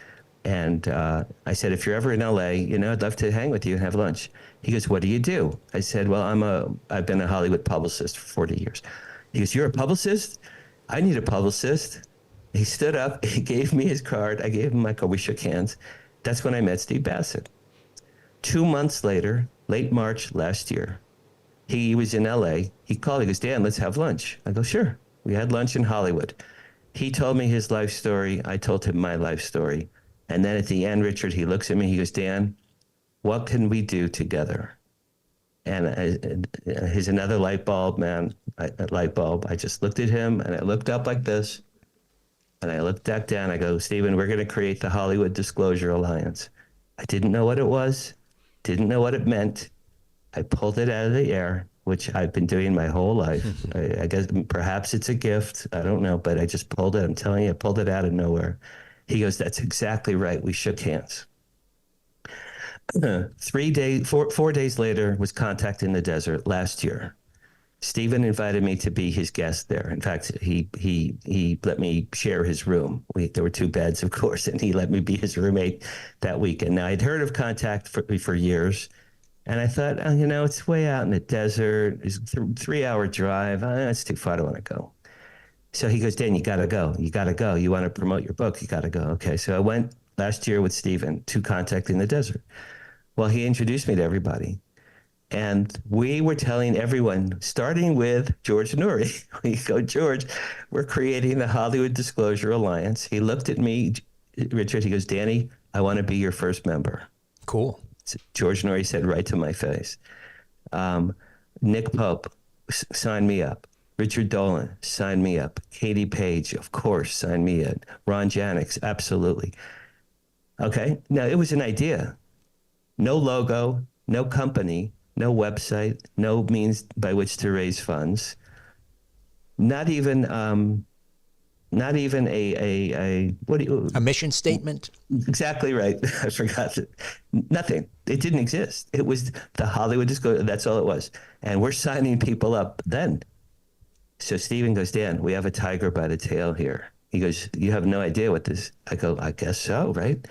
And I said, if you're ever in LA, I'd love to hang with you and have lunch. He goes, what do you do? I said, well, I've been a Hollywood publicist for 40 years. He goes, you're a publicist? I need a publicist. He stood up, he gave me his card. I gave him my card. We shook hands. That's when I met Steve Bassett. 2 months later, late March last year, he was in LA. He called, he goes, Dan, let's have lunch. I go, sure. We had lunch in Hollywood. He told me his life story. I told him my life story. And then at the end, Richard, he looks at me, he goes, Dan, what can we do together? And he's another light bulb, man, a light bulb. I just looked at him and I looked up like this and I looked back down. I go, Stephen, we're going to create the Hollywood Disclosure Alliance. I didn't know what it was, didn't know what it meant. I pulled it out of the air, which I've been doing my whole life. I guess perhaps it's a gift. I don't know, but I just pulled it. I'm telling you, I pulled it out of nowhere. He goes, that's exactly right. We shook hands. 4 days later was Contact in the Desert last year. Stephen invited me to be his guest there. In fact, he let me share his room. There were 2 beds, of course, and he let me be his roommate that weekend. Now, I'd heard of Contact for years, and I thought, it's way out in the desert. It's a 3-hour drive. That's too far. I don't want to go. So he goes, Dan, you got to go. You got to go. You want to promote your book? You got to go. Okay, so I went last year with Stephen to Contact in the Desert. Well, he introduced me to everybody. And we were telling everyone, starting with George Noory, we go, George, we're creating the Hollywood Disclosure Alliance. He looked at me, Richard, he goes, Danny, I want to be your first member. Cool. So George Noory said right to my face. Nick Pope, sign me up. Richard Dolan, sign me up. Katie Page, of course, sign me up. Ron Janix, absolutely. Okay, now it was an idea. No logo, no company, no website, no means by which to raise funds. Not even a mission statement? Exactly right. I forgot it. Nothing. It didn't exist. It was the Hollywood Disclosure. That's all it was. And we're signing people up then. So Stephen goes, Dan, we have a tiger by the tail here. He goes, you have no idea what this. I go, I guess so, right?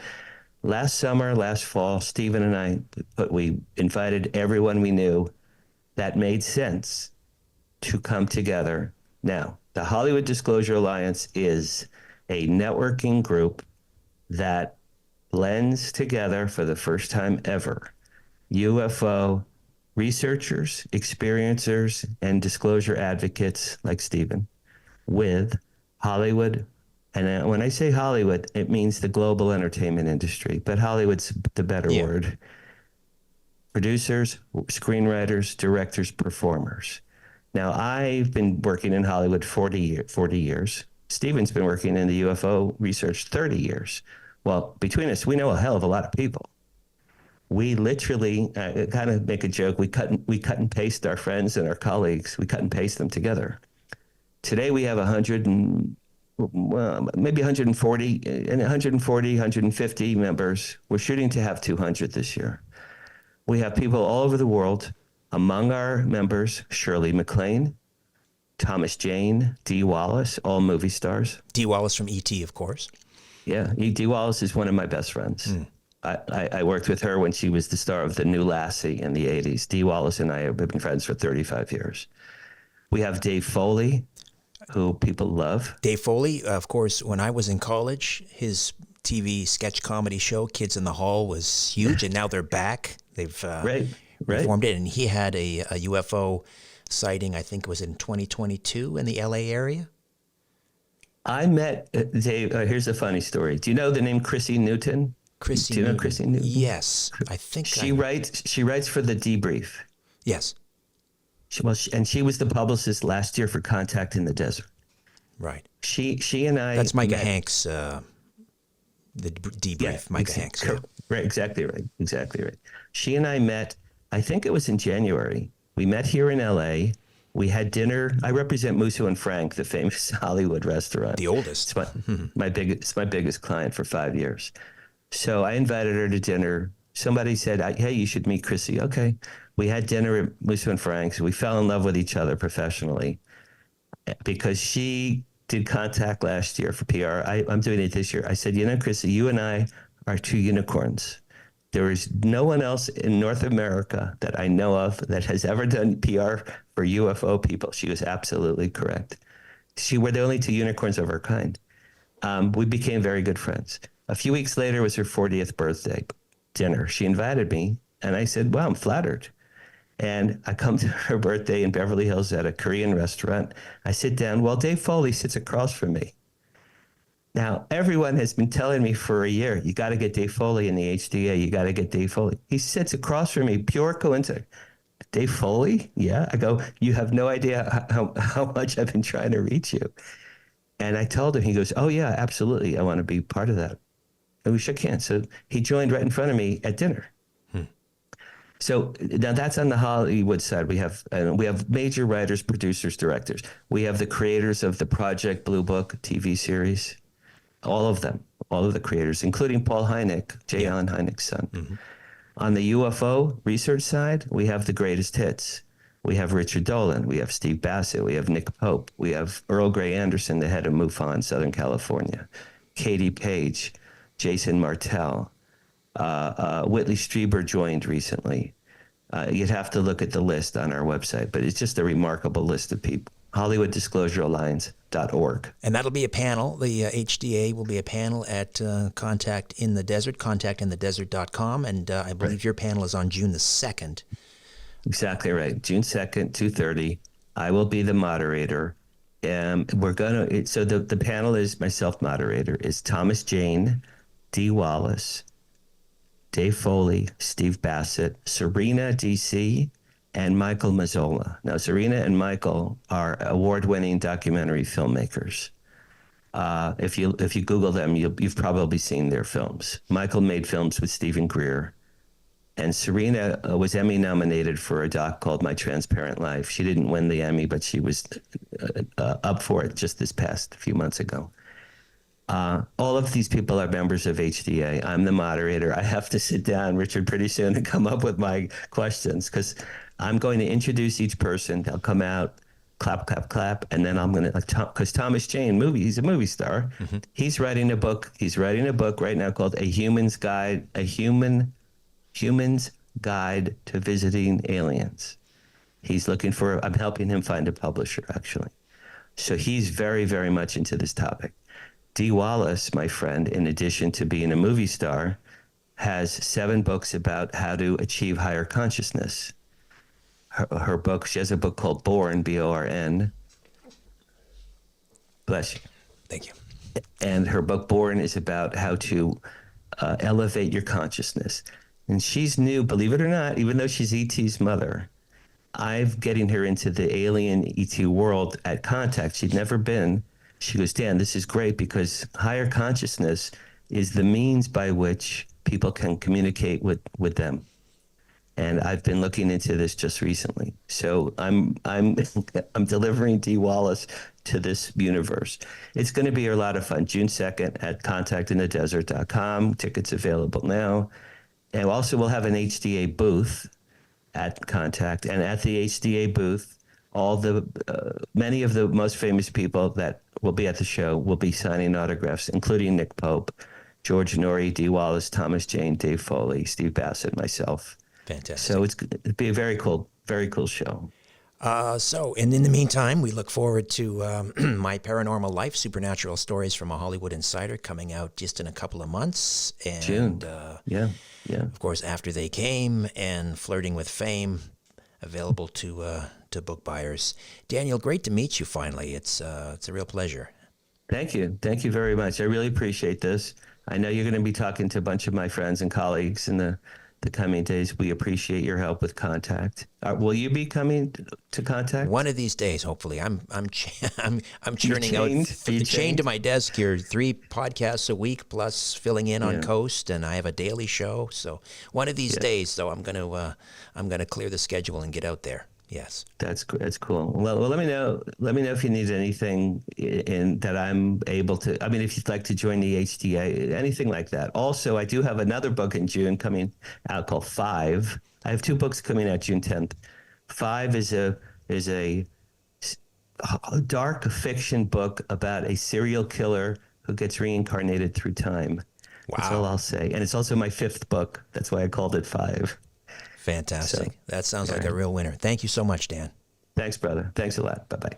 Last summer, last fall, Stephen and we invited everyone we knew that made sense to come together. Now, the Hollywood Disclosure Alliance is a networking group that blends together for the first time ever UFO researchers, experiencers, and disclosure advocates like Stephen with Hollywood. And when I say Hollywood, it means the global entertainment industry, but Hollywood's the better word. Producers, screenwriters, directors, performers. Now, I've been working in Hollywood 40 years. Stephen's been working in the UFO research 30 years. Well, between us, we know a hell of a lot of people. We literally kind of make a joke. We cut and paste our friends and our colleagues. We cut and paste them together. Today, we have 150 members. We're shooting to have 200 this year. We have people all over the world. Among our members, Shirley MacLaine, Thomas Jane, Dee Wallace, all movie stars. Dee Wallace from E.T., of course. Yeah, Dee Wallace is one of my best friends. I worked with her when she was the star of The New Lassie in the 80s. Dee Wallace and I have been friends for 35 years. We have Dave Foley. who people love. Dave Foley, of course, when I was in college, his TV sketch comedy show, Kids in the Hall, was huge, and now they're back. They've Right. reformed it, and he had a UFO sighting, I think it was in 2022 in the LA area. I met Dave. Here's a funny story. Do you know the name Chrissy Newton? Chrissy Do you know Newton. Chrissy Newton? Yes, I think She writes for the Debrief. Yes, And she was the publicist last year for Contact in the Desert. right. She and I. That's Micah met, Hanks, the debrief. Yeah, Micah Hanks. Yeah. Right, exactly right. She and I met, I think it was in January. We met here in LA. We had dinner. I represent Musso and Frank, the famous Hollywood restaurant. The oldest. It's my biggest client for 5 years. So I invited her to dinner. Somebody said, "Hey, you should meet Chrissy." Okay. We had dinner at Musso and Frank's. We fell in love with each other professionally because she did Contact last year for PR. I'm doing it this year. I said, Chrissy, you and I are two unicorns. There is no one else in North America that I know of that has ever done PR for UFO people. She was absolutely correct. We're the only two unicorns of our kind. We became very good friends. A few weeks later was her 40th birthday dinner. She invited me, and I said, well, I'm flattered. And I come to her birthday in Beverly Hills at a Korean restaurant. I sit down. Well, Dave Foley sits across from me. Now, everyone has been telling me for a year, you got to get Dave Foley in the HDA. You got to get Dave Foley. He sits across from me, pure coincidence. Dave Foley? Yeah. I go, you have no idea how much I've been trying to reach you. And I told him, he goes, oh, yeah, absolutely. I want to be part of that. And we shook hands. So he joined right in front of me at dinner. So now that's on the Hollywood side. We have major writers, producers, directors. We have the creators of the Project Blue Book TV series. All of them, all of the creators, including Paul Hynek, J. Allen Hynek's son. Mm-hmm. On the UFO research side, we have the greatest hits. We have Richard Dolan. We have Steve Bassett. We have Nick Pope. We have Earl Grey Anderson, the head of MUFON, Southern California. Katie Page, Jason Martell. Whitley Strieber joined recently. You'd have to look at the list on our website, but it's just a remarkable list of people. HollywoodDisclosureAlliance.org. And that'll be a panel. The HDA will be a panel at Contact in the Desert, contactinthedesert.com. And I believe your panel is on June the 2nd. Exactly right. June 2nd, 2:30. I will be the moderator. So the panel is myself moderator, is Thomas Jane, Dee Wallace, Dave Foley, Steve Bassett, Serena DC, and Michael Mazzola. Now, Serena and Michael are award-winning documentary filmmakers. If you Google them, you've probably seen their films. Michael made films with Stephen Greer, and Serena was Emmy nominated for a doc called My Transparent Life. She didn't win the Emmy, but she was up for it just this past few months ago. All of these people are members of HDA. I'm the moderator. I have to sit down, Richard, pretty soon and come up with my questions because I'm going to introduce each person. They'll come out, clap, clap, clap, and then I'm going to, because Thomas Jane, he's a movie star. Mm-hmm. He's writing a book. He's writing a book right now called A Human's Guide to Visiting Aliens. I'm helping him find a publisher, actually. So he's very, very much into this topic. Dee Wallace, my friend, in addition to being a movie star, has 7 books about how to achieve higher consciousness. Her book, she has a book called Born, B-O-R-N. Bless you. Thank you. And her book, Born, is about how to elevate your consciousness. And she's new, believe it or not, even though she's E.T.'s mother. I'm getting her into the alien E.T. world at Contact. She'd never been. She goes, Dan, this is great because higher consciousness is the means by which people can communicate with them. And I've been looking into this just recently. So I'm delivering Dee Wallace to this universe. It's going to be a lot of fun. June 2nd at contactinthedesert.com. Tickets available now. And also we'll have an HDA booth at Contact. And at the HDA booth, many of the most famous people that will be at the show will be signing autographs, including Nick Pope, George Norrie, Dee Wallace, Thomas Jane, Dave Foley, Steve Bassett, myself. Fantastic. So it'd be a very cool show. And in the meantime, we look forward to My Paranormal Life, Supernatural Stories from a Hollywood Insider, coming out just in a couple of months. And, June. Yeah. of course, After They Came and Flirting with Fame, available to book buyers. Daniel, great to meet you finally. It's a real pleasure. Thank you. Thank you very much. I really appreciate this. I know you're going to be talking to a bunch of my friends and colleagues in the coming days. We appreciate your help with Contact. Will you be coming to Contact? One of these days, hopefully. I'm churning out, chained to my desk here, 3 podcasts a week plus filling in on Coast, and I have a daily show. So one of these days, though, I'm gonna clear the schedule and get out there. Yes, that's cool. Well, let me know. Let me know if you need anything in that I'm able to. I mean, if you'd like to join the HDA, anything like that. Also, I do have another book in June coming out called 5. I have 2 books coming out June 10th. 5 is a dark fiction book about a serial killer who gets reincarnated through time. Wow. That's all I'll say. And it's also my 5th book. That's why I called it 5. Fantastic. So, that sounds like a real winner. Thank you so much, Dan. Thanks, brother. Thanks a lot. Bye-bye.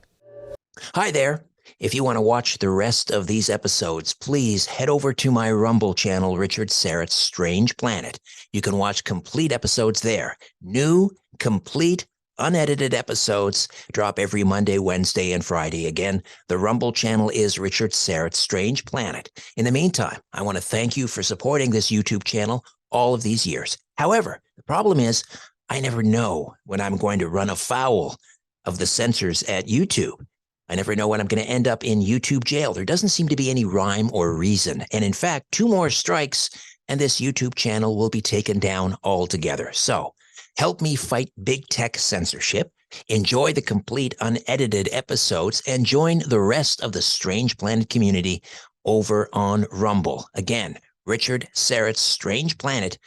Hi there. If you want to watch the rest of these episodes, please head over to my Rumble channel, Richard Syrett's Strange Planet. You can watch complete episodes there. New, complete, unedited episodes drop every Monday, Wednesday, and Friday. Again, the Rumble channel is Richard Syrett's Strange Planet. In the meantime, I want to thank you for supporting this YouTube channel all of these years. However, the problem is I never know when I'm going to run afoul of the censors at YouTube. I never know when I'm going to end up in YouTube jail. There doesn't seem to be any rhyme or reason. And in fact, 2 more strikes and this YouTube channel will be taken down altogether. So help me fight big tech censorship, enjoy the complete unedited episodes, and join the rest of the Strange Planet community over on Rumble. Again, Richard Syrett's Strange Planet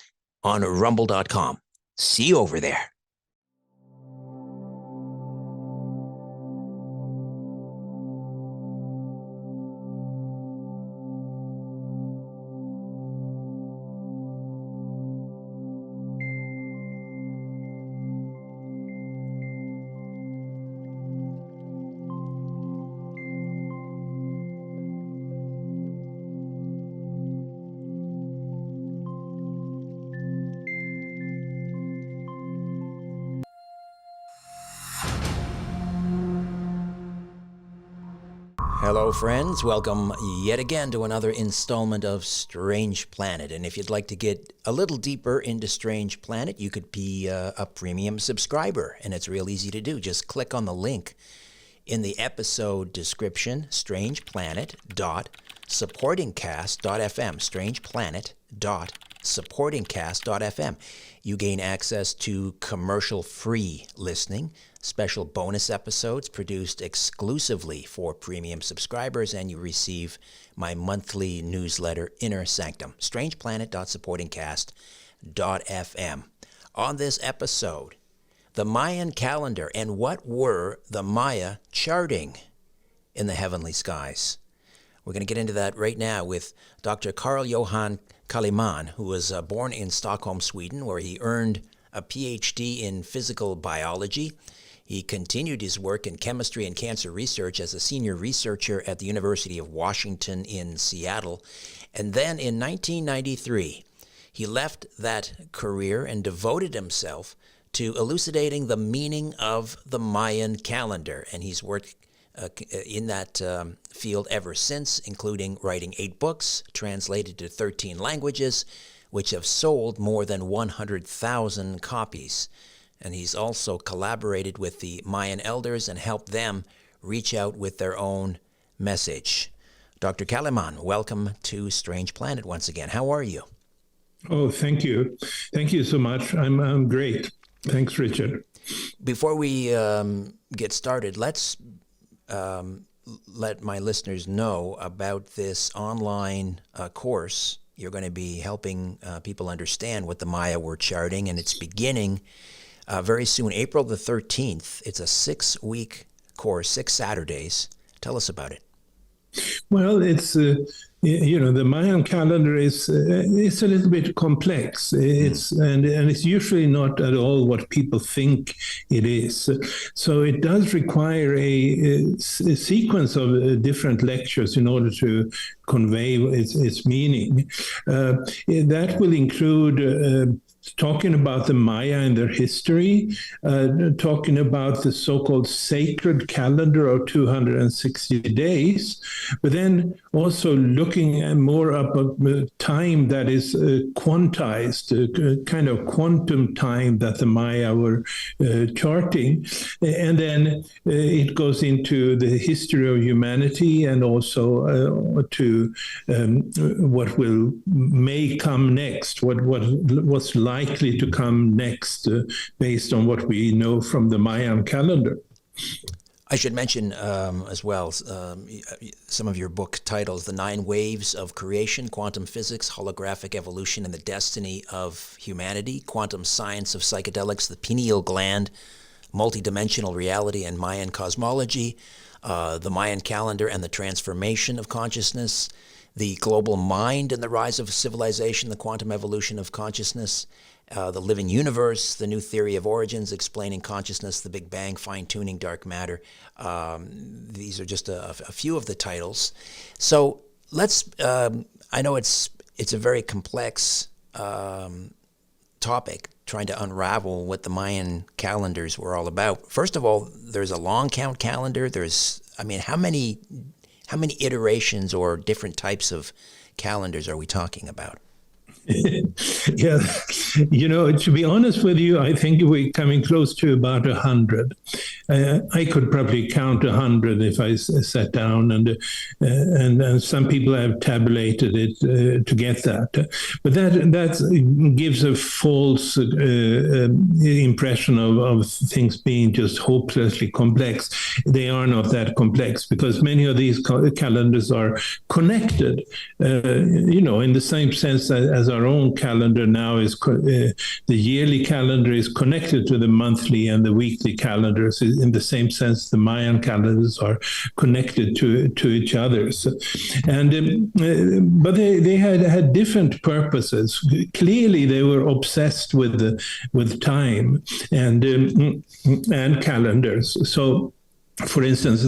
on rumble.com. See you over there. Hello, friends. Welcome yet again to another installment of Strange Planet. And if you'd like to get a little deeper into Strange Planet, you could be a premium subscriber. And it's real easy to do. Just click on the link in the episode description, strangeplanet.supportingcast.fm, strangeplanet.supportingcast.fm. You gain access to commercial-free listening, special bonus episodes produced exclusively for premium subscribers, and you receive my monthly newsletter, Inner Sanctum, strangeplanet.supportingcast.fm. On this episode, the Mayan calendar and what were the Maya charting in the heavenly skies. We're going to get into that right now with Dr. Carl Johan Kaliman, who was born in Stockholm, Sweden, where he earned a PhD in physical biology. He continued his work in chemistry and cancer research as a senior researcher at the University of Washington in Seattle. And then in 1993, he left that career and devoted himself to elucidating the meaning of the Mayan calendar. And he's worked in that field ever since, including writing 8 books, translated to 13 languages, which have sold more than 100,000 copies. And he's also collaborated with the Mayan elders and helped them reach out with their own message. Dr. Kaliman, welcome to Strange Planet once again. How are you? Oh, thank you. Thank you so much. I'm great. Thanks, Richard. Before we get started, let's let my listeners know about this online course. You're going to be helping people understand what the Maya were charting, and it's beginning very soon, April the 13th. It's a 6-week course, 6 Saturdays. Tell us about it. Well, it's the Mayan calendar is it's a little bit complex. And it's usually not at all what people think it is. So it does require a sequence of different lectures in order to convey its meaning. That will include talking about the Maya and their history, talking about the so-called sacred calendar of 260 days, but then also looking at more up at time that is quantized, kind of quantum time that the Maya were charting. And then it goes into the history of humanity and also to what may come next, what's likely to come next based on what we know from the Mayan calendar. I should mention as well some of your book titles: The 9 Waves of Creation, Quantum Physics, Holographic Evolution, and the Destiny of Humanity, Quantum Science of Psychedelics, the Pineal Gland, Multidimensional Reality and Mayan Cosmology, the Mayan Calendar and the Transformation of Consciousness, the Global Mind and the Rise of Civilization, the Quantum Evolution of Consciousness, the Living Universe, the New Theory of Origins, Explaining Consciousness, the Big Bang, Fine-Tuning Dark Matter. These are just a few of the titles. So let's, I know it's a very complex topic, trying to unravel what the Mayan calendars were all about. First of all, there's a long count calendar. How many iterations or different types of calendars are we talking about? Yeah, to be honest with you, I think we're coming close to about 100. I could probably count 100 if I sat down, and some people have tabulated it to get that. But that gives a false impression of things being just hopelessly complex. They are not that complex because many of these calendars are connected, in the same sense as our own calendar now is the yearly calendar is connected to the monthly and the weekly calendars. In the same sense, the Mayan calendars are connected to each other. And but they had different purposes. Clearly, they were obsessed with time and calendars. So, for instance,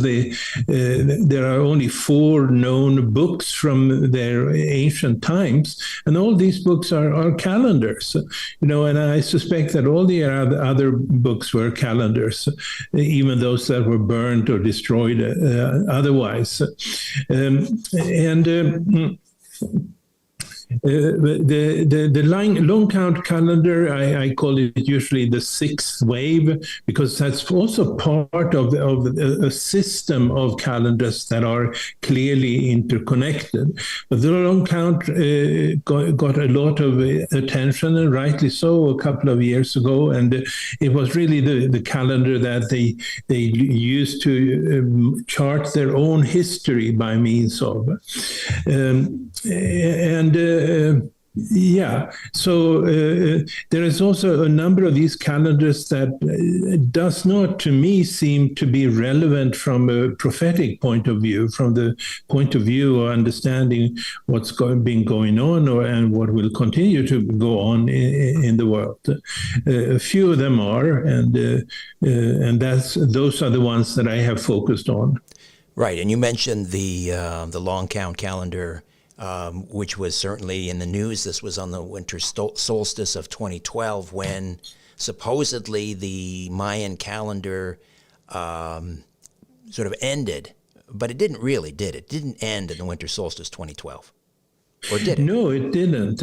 there are only 4 known books from their ancient times, and all these books are calendars. And I suspect that all the other books were calendars, even those that were burned or destroyed otherwise. The long count calendar, I call it usually the 6th wave, because that's also part of a system of calendars that are clearly interconnected. But the long count got a lot of attention, and rightly so, a couple of years ago. And it was really the calendar that they used to chart their own history by means of. So there is also a number of these calendars that does not, to me, seem to be relevant from a prophetic point of view, from the point of view of understanding what's been going on and what will continue to go on in the world. A few of them are, and those are the ones that I have focused on. Right, and you mentioned the long count calendar, which was certainly in the news. This was on the winter solstice of 2012 when supposedly the Mayan calendar sort of ended, but it didn't really, did it? It didn't end in the winter solstice 2012, or did it? No, it didn't.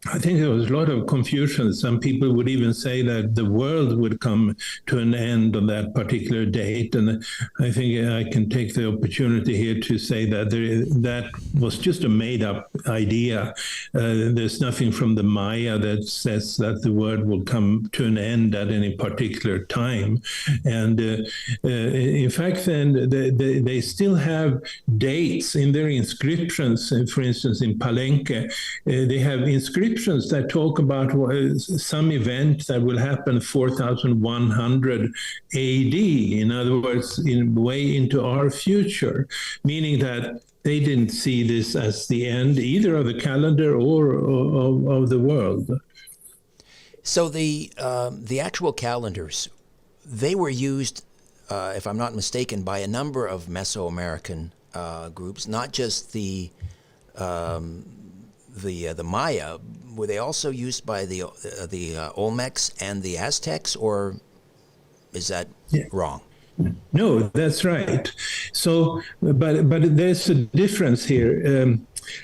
I think there was a lot of confusion. Some people would even say that the world would come to an end on that particular date. And I think I can take the opportunity here to say that that was just a made-up idea. There's nothing from the Maya that says that the world will come to an end at any particular time. And in fact, then they still have dates in their inscriptions. For instance, in Palenque, they have inscriptions descriptions that talk about some event that will happen 4100 AD, in other words, way into our future, meaning that they didn't see this as the end either of the calendar or of the world. So the actual calendars, they were used, if I'm not mistaken, by a number of Mesoamerican groups, not just the Maya. Were they also used by the Olmecs and the Aztecs, or is that wrong? No, that's right. So, but there's a difference here.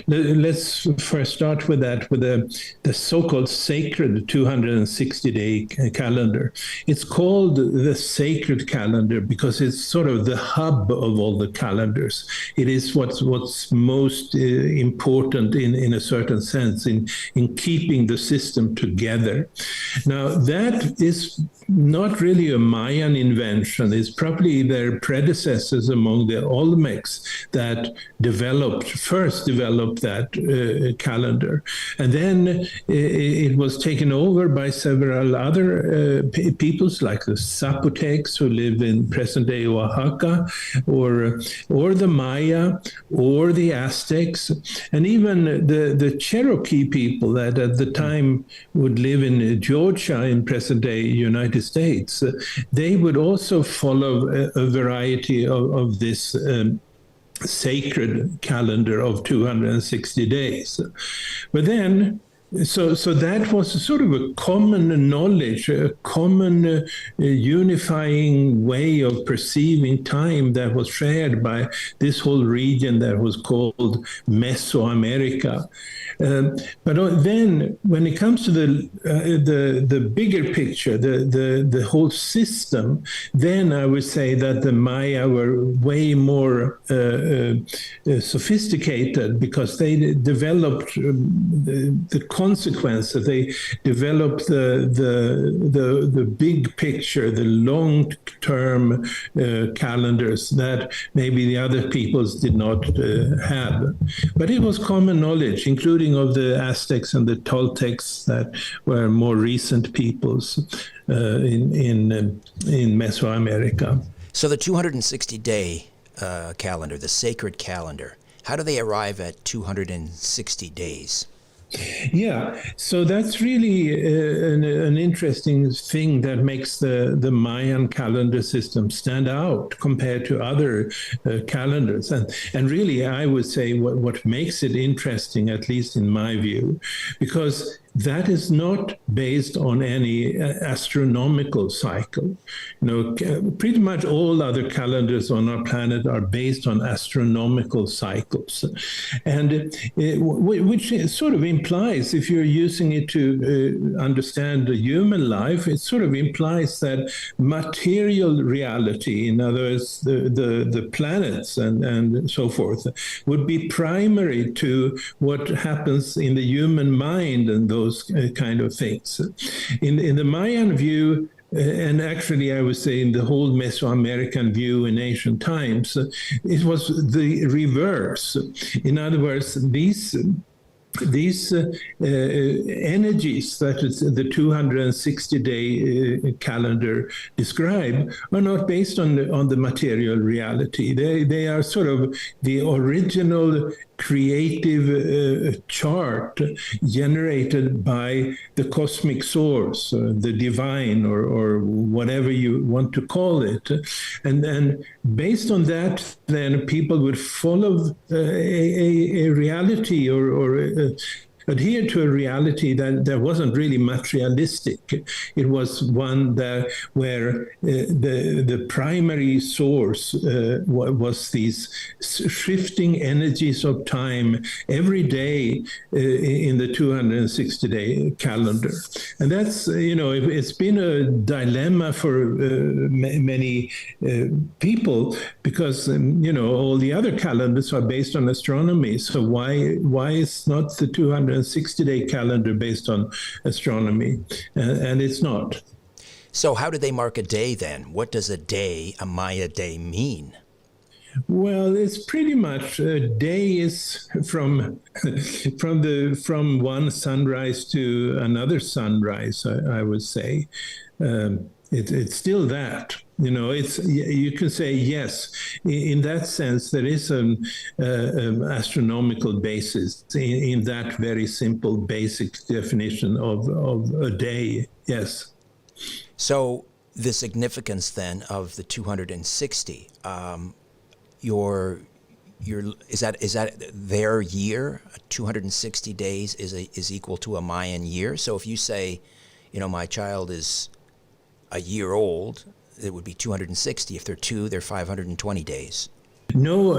Let's first start with that, with the so-called sacred 260-day calendar. It's called the sacred calendar because it's sort of the hub of all the calendars. It is what's most important in a certain sense in keeping the system together. Now, that is not really a Mayan invention. It's probably their predecessors among the Olmecs that first developed that calendar. And then it was taken over by several other peoples like the Zapotecs, who live in present-day Oaxaca, or the Maya, or the Aztecs, and even the Cherokee people that at the time would live in Georgia in present-day United States. They would also follow a variety of this sacred calendar of 260 days. But then, so that was sort of a common knowledge, a common unifying way of perceiving time that was shared by this whole region that was called Mesoamerica. But then, when it comes to the bigger picture, the whole system, then I would say that the Maya were way more sophisticated because they developed the consequences. They developed the big picture, the long-term calendars that maybe the other peoples did not have. But it was common knowledge, including of the Aztecs and the Toltecs that were more recent peoples in Mesoamerica. So the 260-day calendar, the sacred calendar, how do they arrive at 260 days? Yeah, so that's really an interesting thing that makes the Mayan calendar system stand out compared to other calendars. And really, I would say what makes it interesting, at least in my view, because that is not based on any astronomical cycle. Pretty much all other calendars on our planet are based on astronomical cycles. And which sort of implies, if you're using it to understand the human life, it sort of implies that material reality, in other words, the planets and so forth, would be primary to what happens in the human mind and those kind of things. In the Mayan view, and actually I would say in the whole Mesoamerican view in ancient times, it was the reverse. In other words, these energies that the 260-day calendar describe are not based on the material reality. They are sort of the original creative chart generated by the cosmic source, the divine, or whatever you want to call it. And based on that, then people would follow a reality or adhere to a reality that wasn't really materialistic. It was one where the primary source was these shifting energies of time every day in the 260-day calendar. And that's, it's been a dilemma for many people because, all the other calendars are based on astronomy. So why is not the 260-day calendar based on astronomy? And it's not. So how do they mark a day then? What does a Maya day mean? Well, it's pretty much a day is from one sunrise to another sunrise. I would say it's still that. It's you can say yes. In that sense, there is an astronomical basis in that very simple, basic definition of a day. Yes. So the significance then of the 260. Your is that their year? 260 days is equal to a Mayan year. So if you say, my child is a year old, it would be 260. If they're 2, they're 520 days. No,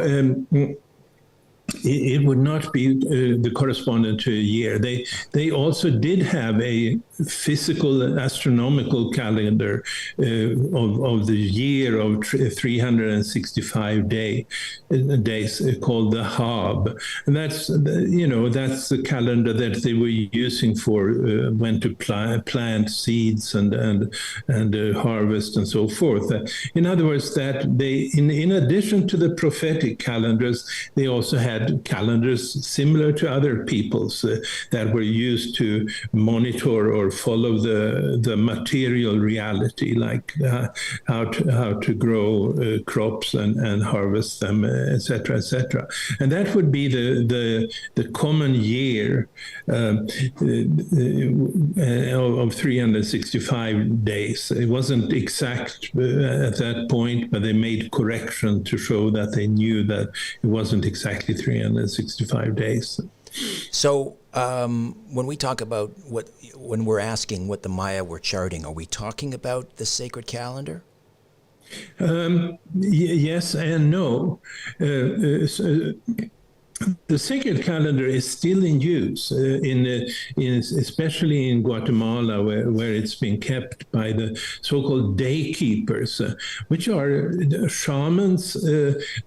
it would not be the correspondent to a year. They also did have a physical astronomical calendar of the year of 365 days called the Hab, and that's the calendar that they were using for when to plant seeds and harvest and so forth. In other words, that they in addition to the prophetic calendars, they also had calendars similar to other people's that were used to monitor or follow the material reality, like how to grow crops and harvest them, etc., etc. And that would be the common year of 365 days. It wasn't exact at that point, but they made correction to show that they knew that it wasn't exactly 365 days. So when we talk about when we're asking what the Maya were charting, are we talking about the sacred calendar? Yes and no. The sacred calendar is still in use, especially in Guatemala, where it's been kept by the so-called day keepers, which are shamans,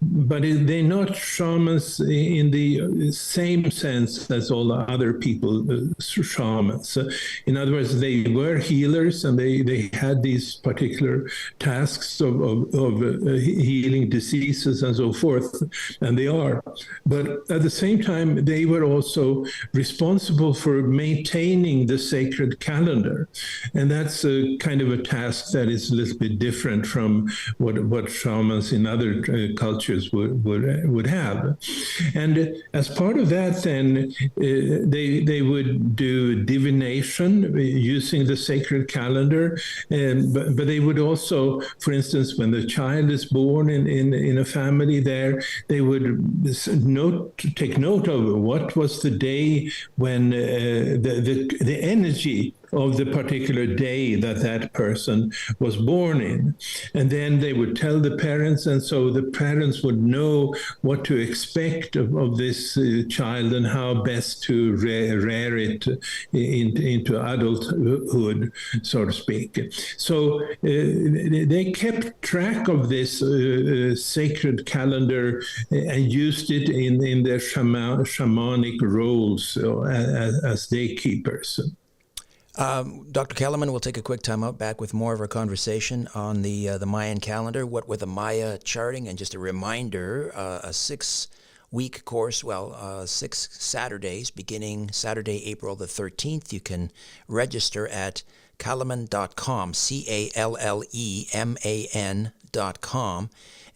but they're not shamans in the same sense as all the other people, shamans. In other words, they were healers, and they had these particular tasks of healing diseases and so forth, and they are. But at the same time, they were also responsible for maintaining the sacred calendar. And that's a kind of a task that is a little bit different from what shamans in other cultures would have. And as part of that, then, they would do divination using the sacred calendar. But they would also, for instance, when the child is born in a family there, they would take note of what was the day when the energy of the particular day that person was born in. And then they would tell the parents, and so the parents would know what to expect of this child and how best to rear it into adulthood, so to speak. So they kept track of this sacred calendar and used it in their shamanic roles as day keepers. Dr. Kellerman, we'll take a quick time out, back with more of our conversation on the Mayan calendar. What were the Maya charting? And just a reminder, a 6-week course, 6 Saturdays, beginning Saturday, April the 13th. You can register at calleman.com, CALLEMAN.com,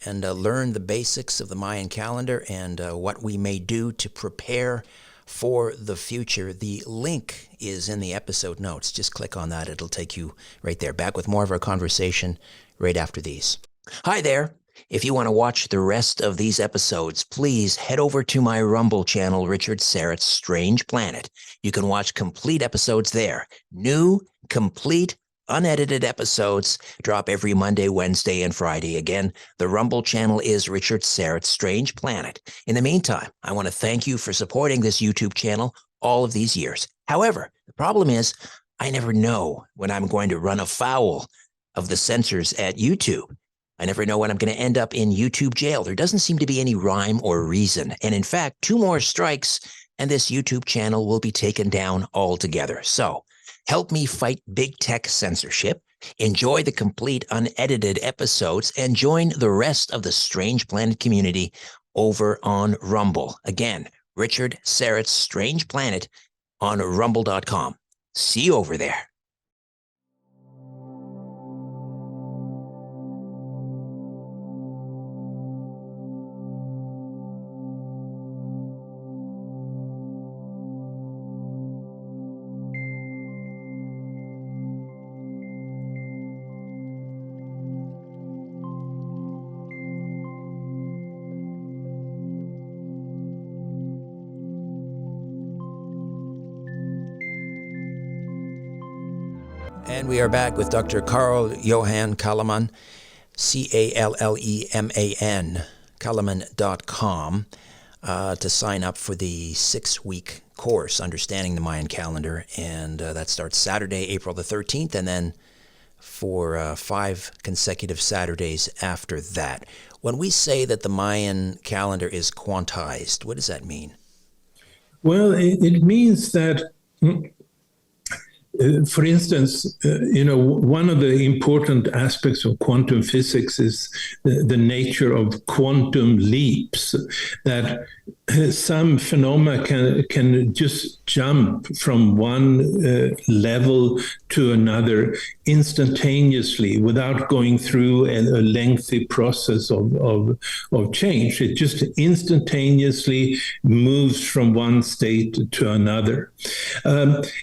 and learn the basics of the Mayan calendar and what we may do to prepare for the future. The link is in the episode notes. Just click on that. It'll take you right there. Back with more of our conversation right after these. Hi there. If you want to watch the rest of these episodes, please head over to my Rumble channel, Richard Syrett's Strange Planet. You can watch complete episodes there. New, complete, unedited episodes drop every Monday, Wednesday, and Friday. Again, the Rumble channel is Richard Syrett's Strange Planet. In the meantime, I want to thank you for supporting this YouTube channel all of these years. However, the problem is I never know when I'm going to run afoul of the censors at YouTube. I never know when I'm going to end up in YouTube jail. There doesn't seem to be any rhyme or reason. And in fact, 2 more strikes and this YouTube channel will be taken down altogether. So help me fight big tech censorship Enjoy the complete unedited episodes and join the rest of the Strange Planet community over on Rumble. Again, Richard Syrett's Strange Planet on rumble.com. See you over there. And we are back with Dr. Carl Johan Kalleman, Calleman, Kalleman.com, to sign up for the 6-week course, Understanding the Mayan Calendar. And that starts Saturday, April the 13th, and then for 5 consecutive Saturdays after that. When we say that the Mayan calendar is quantized, what does that mean? Well, it means that for instance, one of the important aspects of quantum physics is the nature of quantum leaps, that some phenomena can just jump from one level to another instantaneously without going through a lengthy process of change. It just instantaneously moves from one state to another.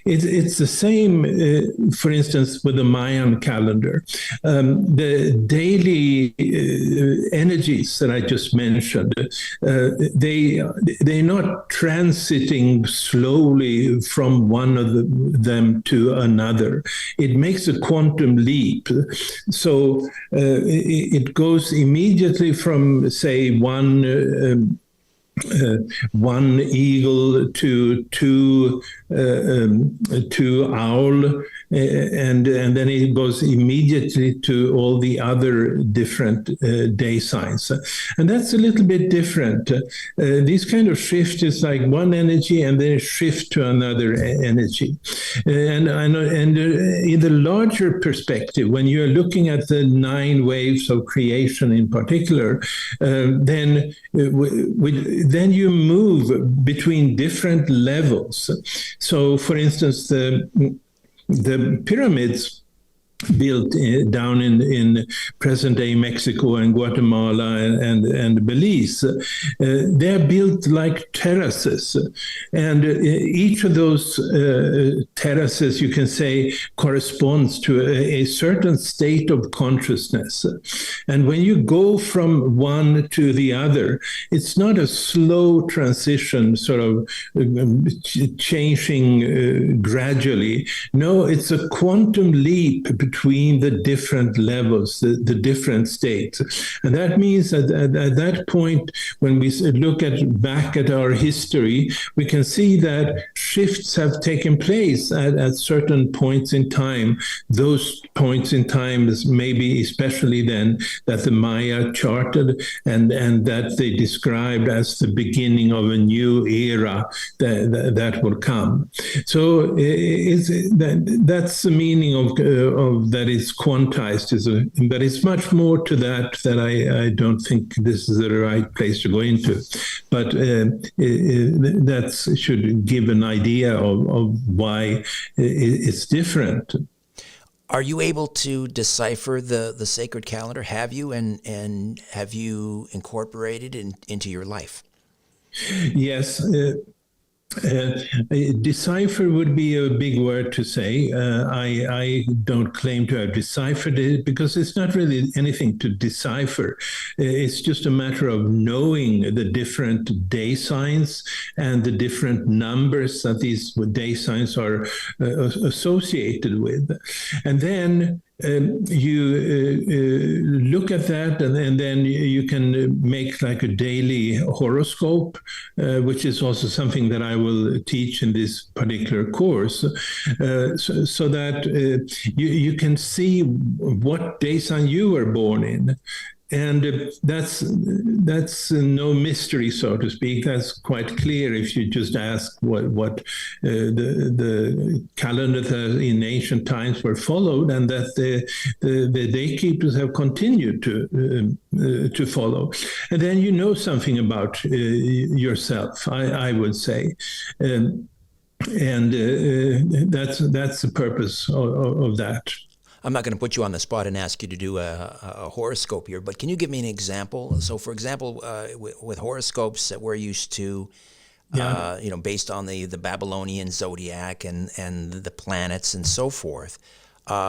It's the same, for instance, with the Mayan calendar. The daily energies that I just mentioned, they're not transiting slowly from one of them to another. It makes a quantum leap. So it goes immediately from, say, one eagle to two owl, and then it goes immediately to all the other different day signs, and that's a little bit different. This kind of shift is like one energy and then a shift to another energy, and in the larger perspective, when you're looking at the 9 waves of creation in particular, then you move between different levels. So, for instance, the pyramids built down in present-day Mexico and Guatemala and Belize, they're built like terraces. And each of those terraces, you can say, corresponds to a certain state of consciousness. And when you go from one to the other, it's not a slow transition, sort of changing gradually. No, it's a quantum leap between the different levels, the different states. And that means that at that point, when we look back at our history, we can see that shifts have taken place at certain points in time. Those points in time is maybe especially then that the Maya charted and that they described as the beginning of a new era that will come. So that's the meaning of that it's quantized, but it's much more to that I don't think this is the right place to go into. But that should give an idea of why it's different. Are you able to decipher the sacred calendar? Have you, and have you incorporated it into your life? Yes. Decipher would be a big word to say. I don't claim to have deciphered it because it's not really anything to decipher. It's just a matter of knowing the different day signs and the different numbers that these day signs are associated with. And then you look at that, and then you can make like a daily horoscope, which is also something that I will teach in this particular course, so that you can see what day sign you were born in. That's no mystery, so to speak. That's quite clear if you just ask what the calendars in ancient times were followed, and that the day keepers have continued to follow. And then you know something about yourself, I would say. And that's the purpose of that. I'm not going to put you on the spot and ask you to do a horoscope here, but can you give me an example? So, for example, with horoscopes that we're used to, based on the Babylonian zodiac and the planets and so forth,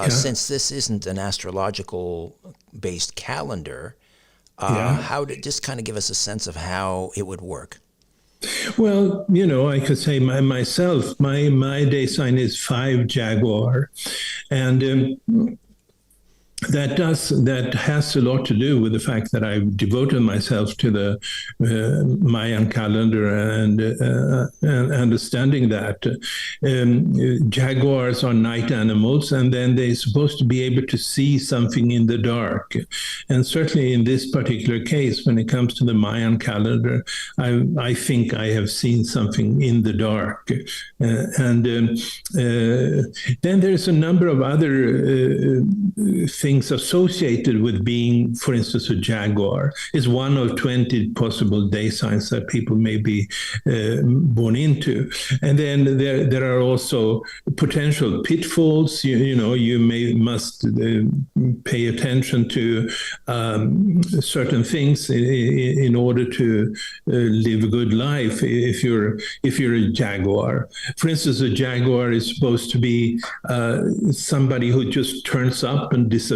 since this isn't an astrological-based calendar, just kind of give us a sense of how it would work. Well, I could say myself, my day sign is 5 Jaguar, and that has a lot to do with the fact that I've devoted myself to the Mayan calendar and understanding that jaguars are night animals, and then they're supposed to be able to see something in the dark. And certainly in this particular case, when it comes to the Mayan calendar, I think I have seen something in the dark. Then there's a number of other things associated with being, for instance, a jaguar. Is one of 20 possible day signs that people may be born into. And then there are also potential pitfalls. You must pay attention to certain things in order to live a good life. If you're a jaguar, for instance, a jaguar is supposed to be somebody who just turns up and disappears,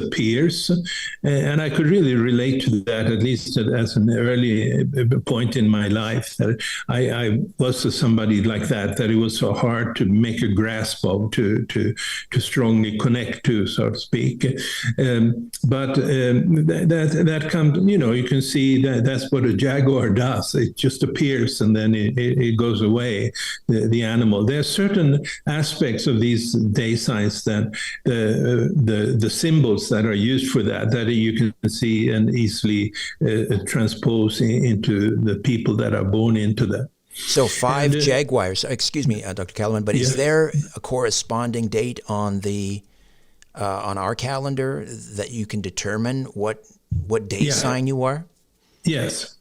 and I could really relate to that, at least as an early point in my life, that I was somebody like that it was so hard to make a grasp of, to strongly connect to, so to speak. But that comes, you can see that's what a jaguar does. It just appears and then it goes away, the animal. There are certain aspects of these day signs that the symbols that are used for that you can see and easily transpose into the people that are born into that. So 5 Jaguars, excuse me, Dr. Kellerman, but is there a corresponding date on our calendar that you can determine what day sign you are? Yes.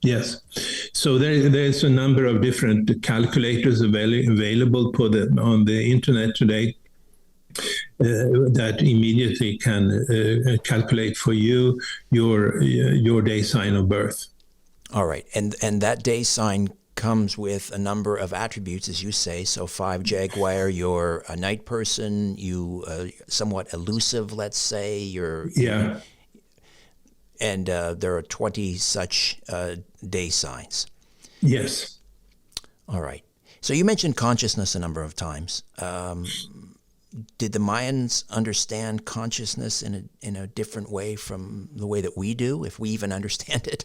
So there's a number of different calculators available on the internet today that immediately can calculate for you your day sign of birth. All right, and that day sign comes with a number of attributes, as you say. So 5 Jaguar, you're a night person, you somewhat elusive, let's say. And there are 20 such day signs. Yes. All right. So you mentioned consciousness a number of times. Did the Mayans understand consciousness in a different way from the way that we do, if we even understand it?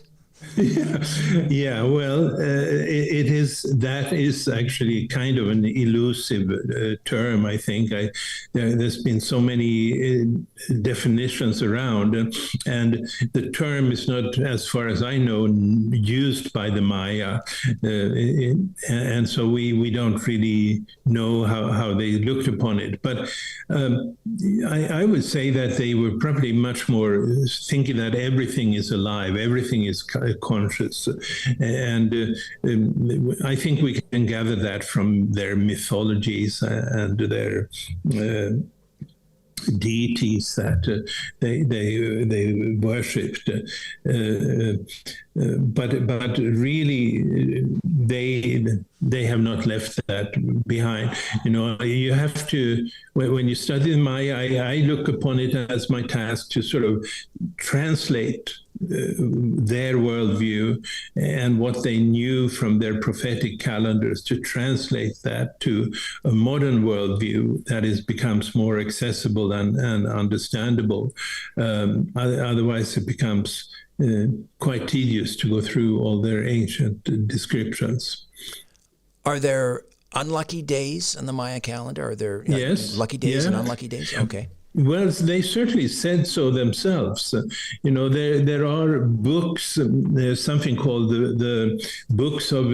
Yeah. Well, that is actually kind of an elusive term. I think there's been so many definitions around, and the term is not, as far as I know, used by the Maya, and so we don't really know how they looked upon it. But I would say that they were probably much more thinking that everything is alive, everything is conscious, and I think we can gather that from their mythologies and their deities that they worshipped, but really they have not left that behind. You have to, when you study the Maya, I look upon it as my task to sort of translate their worldview and what they knew from their prophetic calendars, to translate that to a modern worldview that becomes more accessible and understandable. Otherwise, it becomes quite tedious to go through all their ancient descriptions. Are there unlucky days in the Maya calendar? Are there yes, lucky days and unlucky days? Okay. Well, they certainly said so themselves. There are books. There's something called the books of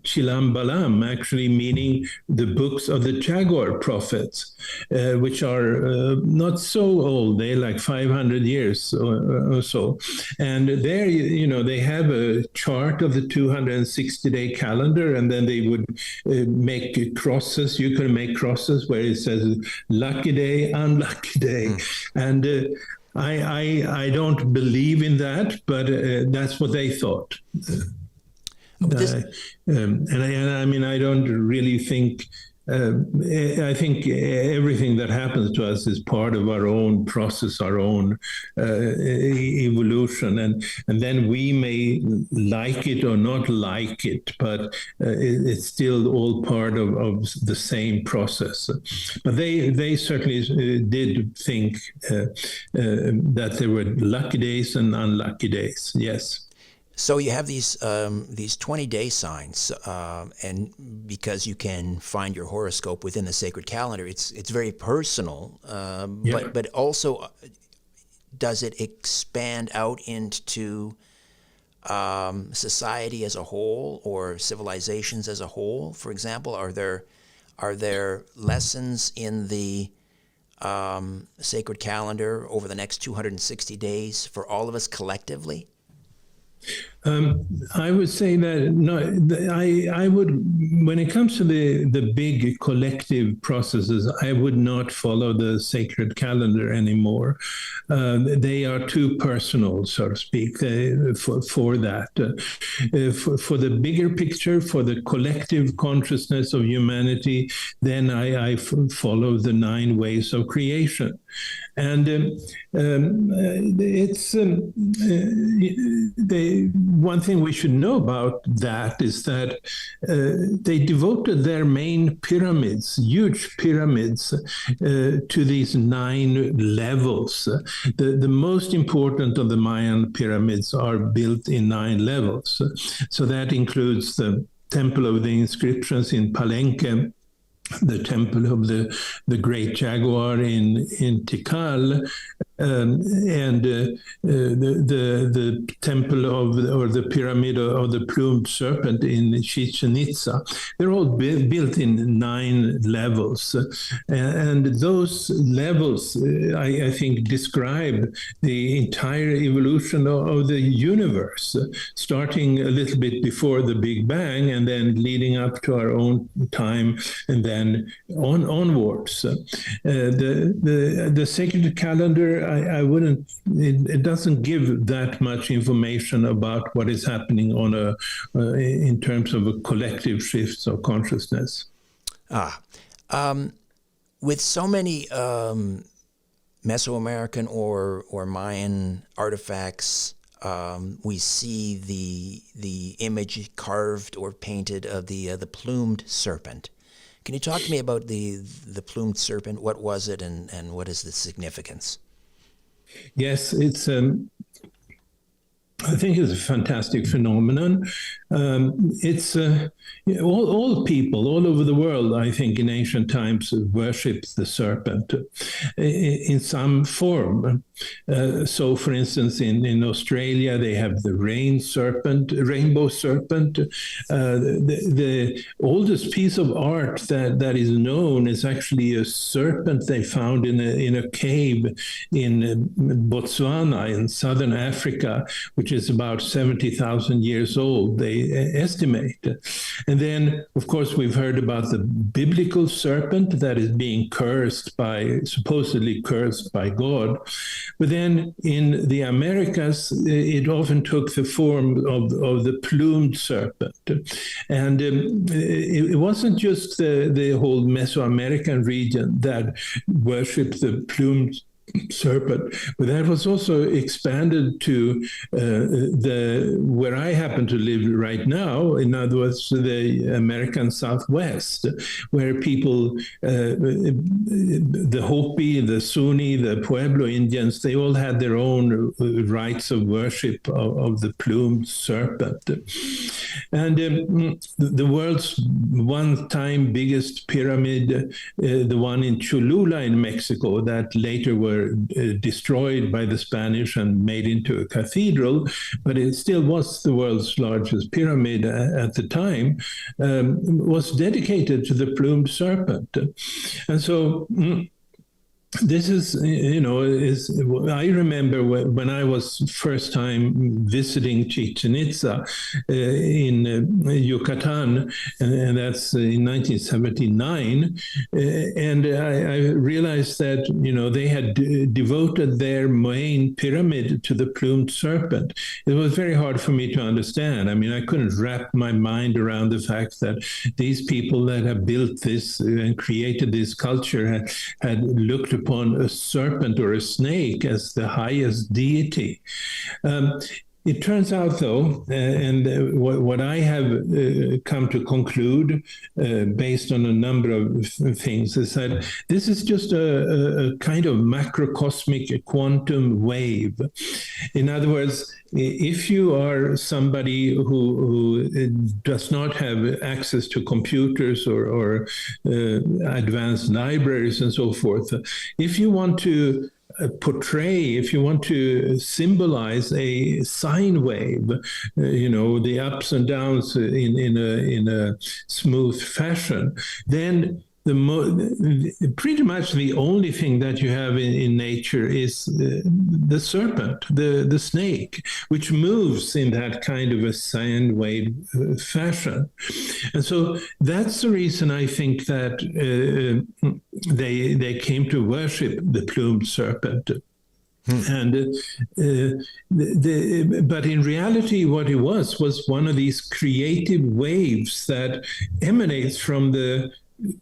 Chilam Balam, actually meaning the books of the Jaguar prophets, which are not so old. They're like 500 years or so. And there, they have a chart of the 260-day calendar, and then they would make crosses. You can make crosses where it says lucky day, unlucky day. And I don't believe in that, but that's what they thought. I don't really think. I think everything that happens to us is part of our own process, our own evolution, and then we may like it or not like it, but it's still all part of the same process. But they certainly did think that there were lucky days and unlucky days. Yes. So you have these 20-day signs, and because you can find your horoscope within the sacred calendar, it's very personal. But also, does it expand out into society as a whole or civilizations as a whole? For example, are there lessons in the sacred calendar over the next 260 days for all of us collectively? I would say that no. I would, when it comes to the big collective processes, I would not follow the sacred calendar anymore. They are too personal, so to speak, for that. For the bigger picture, for the collective consciousness of humanity, then I follow the 9 ways of creation. And one thing we should know about that is that they devoted their main pyramids, huge pyramids, to these 9 levels. The most important of the Mayan pyramids are built in 9 levels. So that includes the Temple of the Inscriptions in Palenque, the Temple of the Great Jaguar in Tikal, and the Temple or the Pyramid of the Plumed Serpent in Chichen Itza. They're all built in 9 levels. And those levels, I think, describe the entire evolution of the universe, starting a little bit before the Big Bang and then leading up to our own time and then onwards. The sacred calendar, I wouldn't. It doesn't give that much information about what is happening in terms of a collective shifts of consciousness. With so many Mesoamerican or Mayan artifacts, we see the image carved or painted of the plumed serpent. Can you talk to me about the plumed serpent? What was it, and what is the significance? Yes, it's. I think it's a fantastic phenomenon. It's all people all over the world, I think, in ancient times worshipped the serpent in some form. So, for instance, in Australia, they have the rainbow serpent. The oldest piece of art that is known is actually a serpent they found in a cave in Botswana in southern Africa, which is about 70,000 years old, they estimate. And then, of course, we've heard about the biblical serpent that is being supposedly cursed by God. But then in the Americas, it often took the form of the plumed serpent. And it wasn't just the whole Mesoamerican region that worshipped the plumed serpent, but that was also expanded to where I happen to live right now. In other words, the American Southwest, where people, the Hopi, the Sunni, the Pueblo Indians, they all had their own rites of worship of the plumed serpent. And the world's one-time biggest pyramid, the one in Cholula in Mexico, that later were destroyed by the Spanish and made into a cathedral, but it still was the world's largest pyramid at the time, was dedicated to the plumed serpent. And so this is, I remember when I was first time visiting Chichen Itza in Yucatan, and that's in 1979, and I realized that, they had devoted their main pyramid to the plumed serpent. It was very hard for me to understand. I mean, I couldn't wrap my mind around the fact that these people that have built this and created this culture had looked upon a serpent or a snake as the highest deity. It turns out, though, and what I have come to conclude based on a number of things, is that this is just a kind of macrocosmic quantum wave. In other words, if you are somebody who does not have access to computers or advanced libraries and so forth, if you want to if you want to symbolize a sine wave, the ups and downs in a smooth fashion, then pretty much the only thing that you have in nature is the serpent, the snake, which moves in that kind of a sine wave fashion. And so that's the reason I think that they came to worship the plumed serpent. And but in reality, what it was one of these creative waves that emanates from the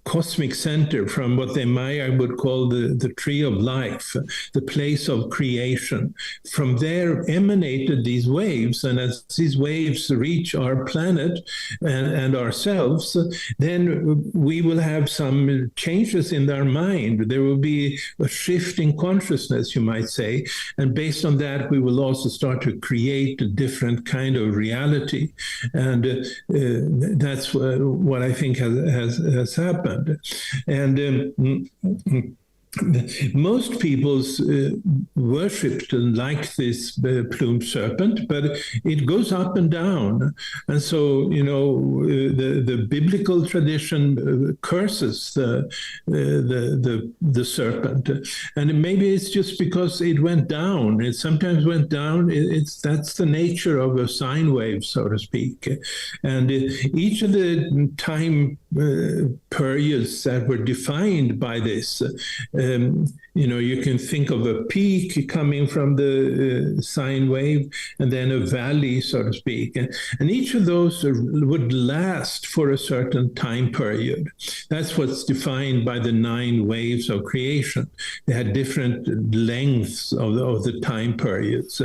cosmic center, from what the Maya would call the tree of life, the place of creation. From there emanated these waves, and as these waves reach our planet and ourselves, then we will have some changes in our mind. There will be a shift in consciousness, you might say, and based on that, we will also start to create a different kind of reality. And that's what I think has happened. And most people's worshipped like this plumed serpent, but it goes up and down. And so, the biblical tradition curses the serpent. And maybe it's just because it went down. It sometimes went down. That's the nature of a sine wave, so to speak. And each of the time periods that were defined by this, you can think of a peak coming from the sine wave, and then a valley, so to speak. And each of those would last for a certain time period. That's what's defined by the 9 waves of creation. They had different lengths of the time periods.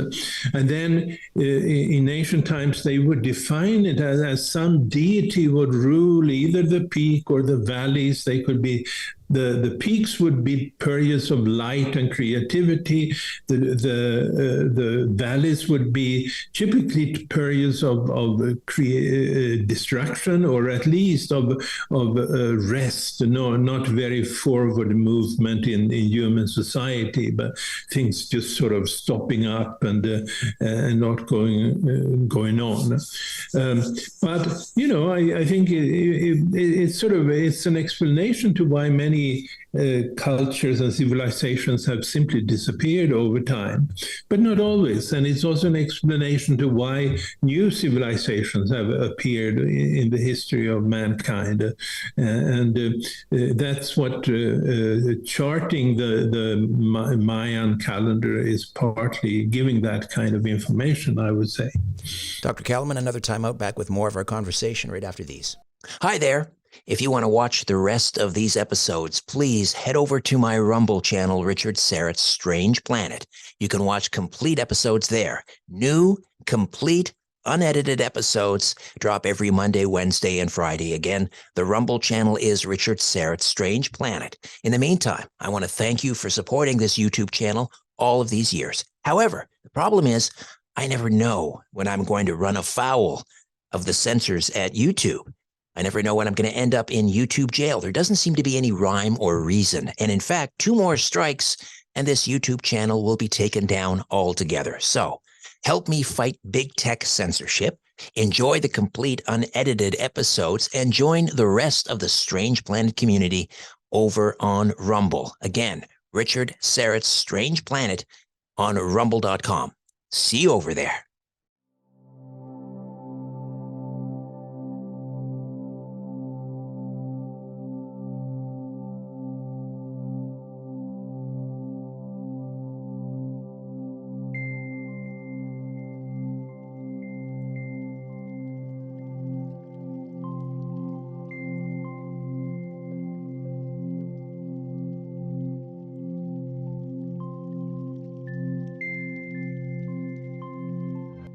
And then in ancient times, they would define it as some deity would rule either the peak or the valleys. They could be the peaks would be periods of light and creativity. The valleys would be typically periods of destruction, or at least of rest. No, not very forward movement in human society, but things just sort of stopping up and not going on. But I think it's an explanation to why many cultures and civilizations have simply disappeared over time, but not always. And it's also an explanation to why new civilizations have appeared in the history of mankind. And that's what charting the Mayan calendar is partly giving that kind of information, I would say. Dr. Kellerman, another time out, back with more of our conversation right after these. Hi there. If you want to watch the rest of these episodes, please head over to my Rumble channel, Richard Syrett's Strange Planet. You can watch complete episodes there. New, complete, unedited episodes drop every Monday, Wednesday, and Friday. Again, the Rumble channel is Richard Syrett's Strange Planet. In the meantime, I want to thank you for supporting this YouTube channel all of these years. However, the problem is I never know when I'm going to run afoul of the censors at YouTube. I never know when I'm going to end up in YouTube jail. There doesn't seem to be any rhyme or reason. And in fact, 2 more strikes and this YouTube channel will be taken down altogether. So help me fight big tech censorship, enjoy the complete unedited episodes, and join the rest of the Strange Planet community over on Rumble. Again, Richard Syrett's Strange Planet on rumble.com. See you over there.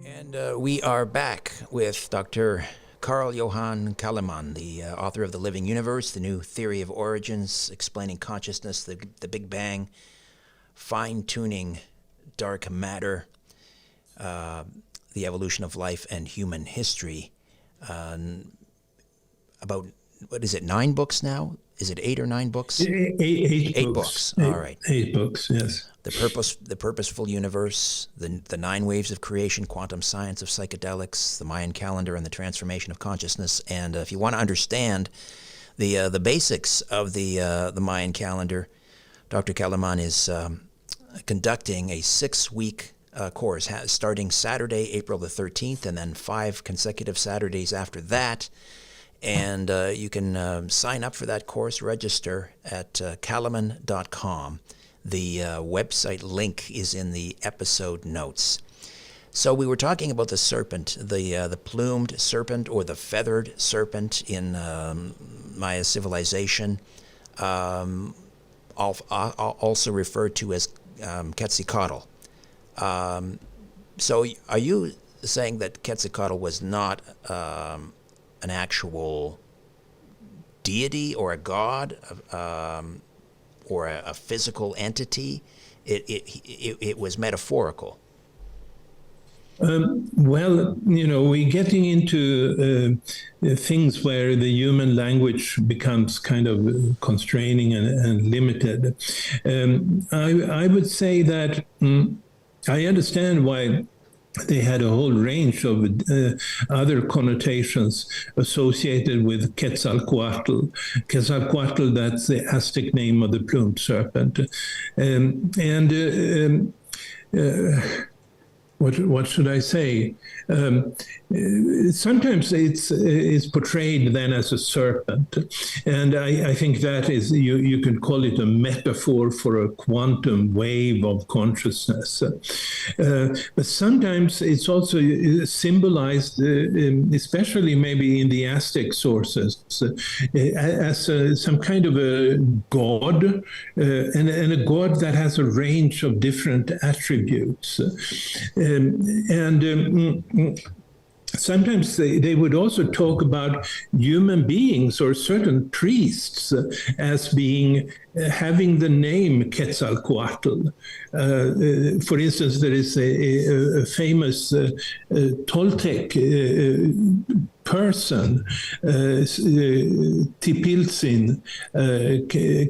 And we are back with Dr. Carl Johan Kalaman, the author of The Living Universe, the new theory of origins, explaining consciousness, the Big Bang, fine-tuning dark matter, the evolution of life and human history. About, what is it, 9 books now? Is it 8 or 9 books? Eight books. All right. 8 books, yes. The Purposeful Universe, the 9 Waves of Creation, Quantum Science of Psychedelics, the Mayan Calendar, and the Transformation of Consciousness. And if you want to understand the basics of the Mayan Calendar, Dr. Kalaman is conducting a 6-week course starting Saturday, April the 13th, and then 5 consecutive Saturdays after that. And you can sign up for that course, register at kalaman.com. The website link is in the episode notes. So we were talking about the serpent, the plumed serpent or the feathered serpent in Maya civilization, also referred to as Quetzalcoatl. So are you saying that Quetzalcoatl was not an actual deity or a god? Or a physical entity? It was metaphorical. Well, we're getting into things where the human language becomes kind of constraining and limited. I would say that I understand why they had a whole range of other connotations associated with Quetzalcoatl. Quetzalcoatl, that's the Aztec name of the plumed serpent. What should I say? Sometimes it's portrayed then as a serpent, and I think that is you can call it a metaphor for a quantum wave of consciousness. But sometimes it's also symbolized, especially maybe in the Aztec sources, as some kind of a god, and a god that has a range of different attributes. Sometimes they would also talk about human beings or certain priests as having the name Quetzalcoatl. For instance, there is a famous Toltec person, Tipiltzin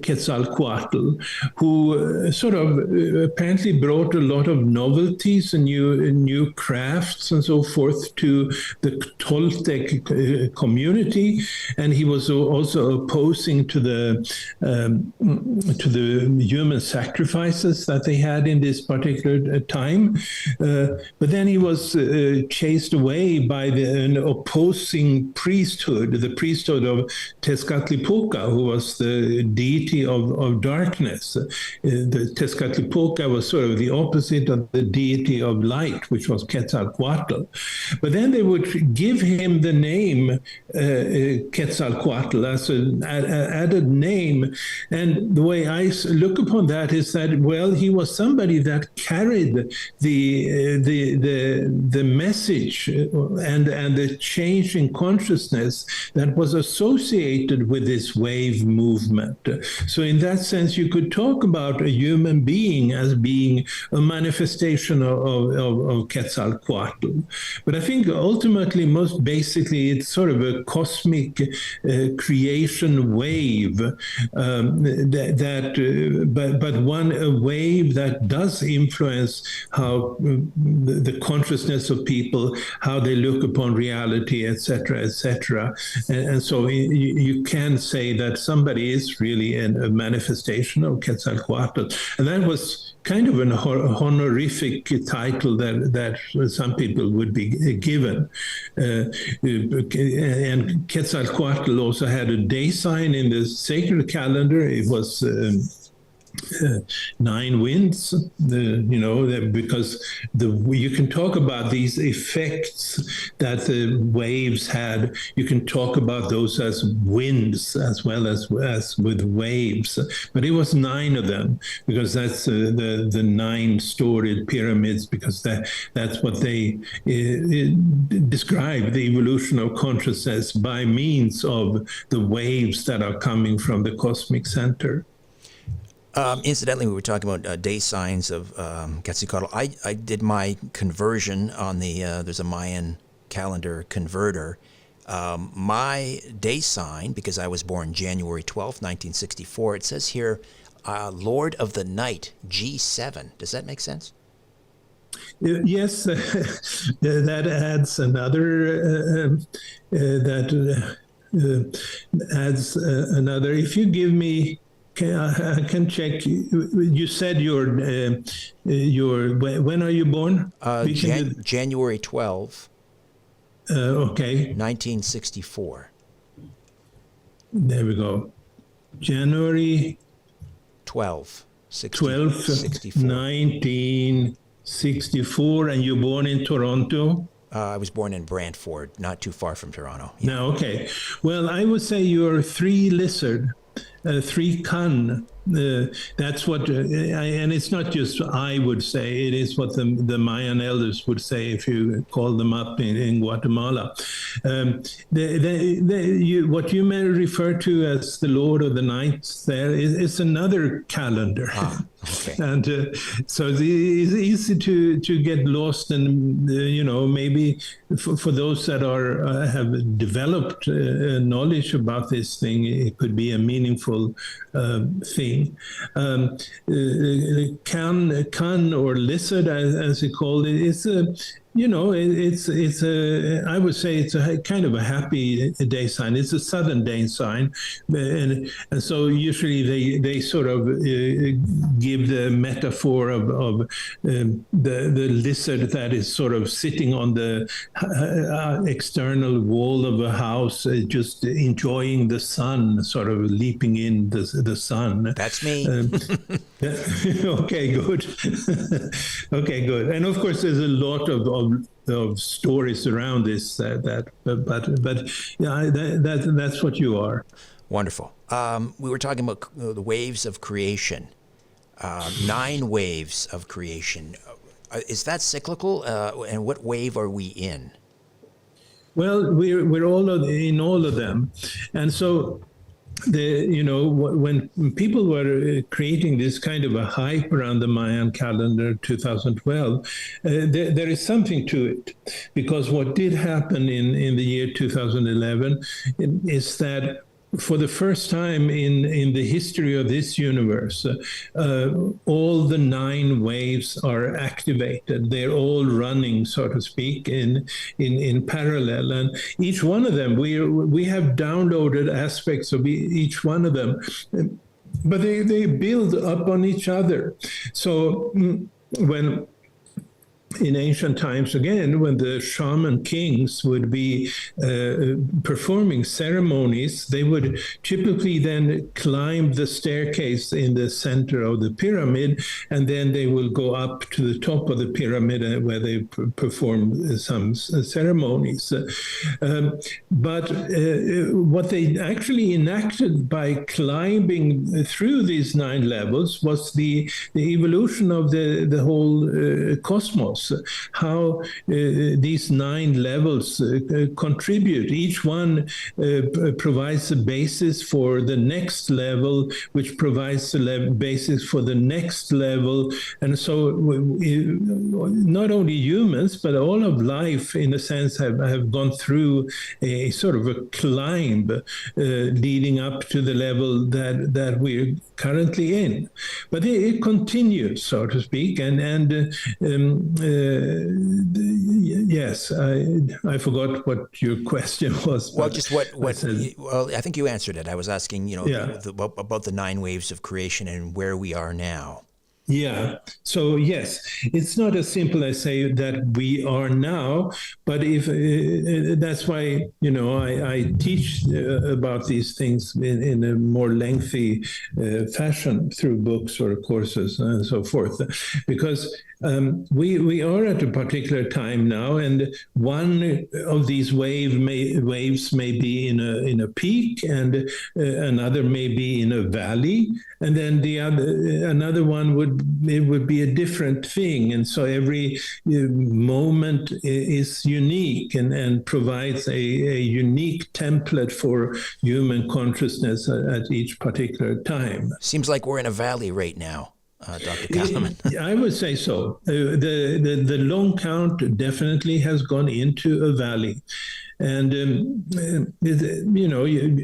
Quetzalcoatl, who sort of apparently brought a lot of novelties and new crafts and so forth to the Toltec community, and he was also opposing to the human sacrifices that they had in this particular time. But then he was chased away by an opposing opposing priesthood, the priesthood of Tezcatlipoca, who was the deity of darkness. The Tezcatlipoca was sort of the opposite of the deity of light, which was Quetzalcoatl. But then they would give him the name Quetzalcoatl as an added name. And the way I look upon that is that, well, he was somebody that carried the message and the change in consciousness that was associated with this wave movement. So in that sense, you could talk about a human being as being a manifestation of Quetzalcoatl. But I think ultimately, most basically, it's sort of a cosmic creation wave but a wave that does influence how the consciousness of people, how they look upon reality, etc., etc. And so you can say that somebody is really a manifestation of Quetzalcoatl. And that was kind of an honorific title that some people would be given. And Quetzalcoatl also had a day sign in the sacred calendar. It was 9 winds, because you can talk about these effects that the waves had. You can talk about those as winds as well as with waves. But it was 9 of them, because that's the 9-storied pyramids, because that's what they describe the evolution of consciousness by means of the waves that are coming from the cosmic center. Incidentally, we were talking about day signs of Quetzalcoatl. I did my conversion on there's a Mayan calendar converter. My day sign, because I was born January 12th, 1964, it says here, Lord of the Night, G7. Does that make sense? Yes, that adds another, adds another. If you give me, I can check. You said when are you born? January 12th. Okay. 1964. There we go. January 12th, 1964, and you're born in Toronto? I was born in Brantford, not too far from Toronto. Yeah. No, okay. Well, I would say you're 3 lizard. 3 Kan. That's what, and it's not just I would say, it is what the Mayan elders would say if you call them up in Guatemala. What you may refer to as the Lord of the Nights there is another calendar. Okay. And so it's easy to get lost, and maybe for those that have developed knowledge about this thing, it could be a meaningful thing. Kan or lizard, as you call it, is it's I would say it's a kind of a happy day sign. It's a southern day sign, and so usually they sort of give the metaphor of the lizard that is sort of sitting on the external wall of a house, just enjoying the sun, sort of leaping in the sun. That's me. Okay, good. Okay, good. And of course, there's a lot of stories around this. That's what you are. Wonderful. We were talking about the waves of creation. 9 waves of creation. Is that cyclical? And what wave are we in? Well, we're all in all of them, and so. When people were creating this kind of a hype around the Mayan calendar 2012, there is something to it, because what did happen in the year 2011 is that for the first time in the history of this universe, all the 9 waves are activated. They're all running, so to speak, in parallel. And each one of them, we have downloaded aspects of each one of them, but they build up on each other. So when in ancient times, again, when the shaman kings would be performing ceremonies, they would typically then climb the staircase in the center of the pyramid, and then they will go up to the top of the pyramid where they perform some ceremonies. But what they actually enacted by climbing through these 9 levels was the evolution of the whole cosmos. How these 9 levels contribute. Each one provides a basis for the next level, which provides the basis for the next level. And so not only humans, but all of life, in a sense, have gone through a sort of a climb leading up to the level that we're currently in. But it continues, so to speak, and yes, I forgot what your question was. Well, just what well, I think you answered it. I was asking, about the 9 waves of creation and where we are now. Yeah. So yes, it's not as simple as say that we are now, but if that's why I teach about these things in a more lengthy fashion through books or courses and so forth, because we are at a particular time now, and one of these waves may be in a peak, and another may be in a valley, and then another one would be a different thing. And so every moment is unique and provides a unique template for human consciousness at each particular time. Seems like we're in a valley right now. Dr. Kahneman. I would say so. The long count definitely has gone into a valley. And,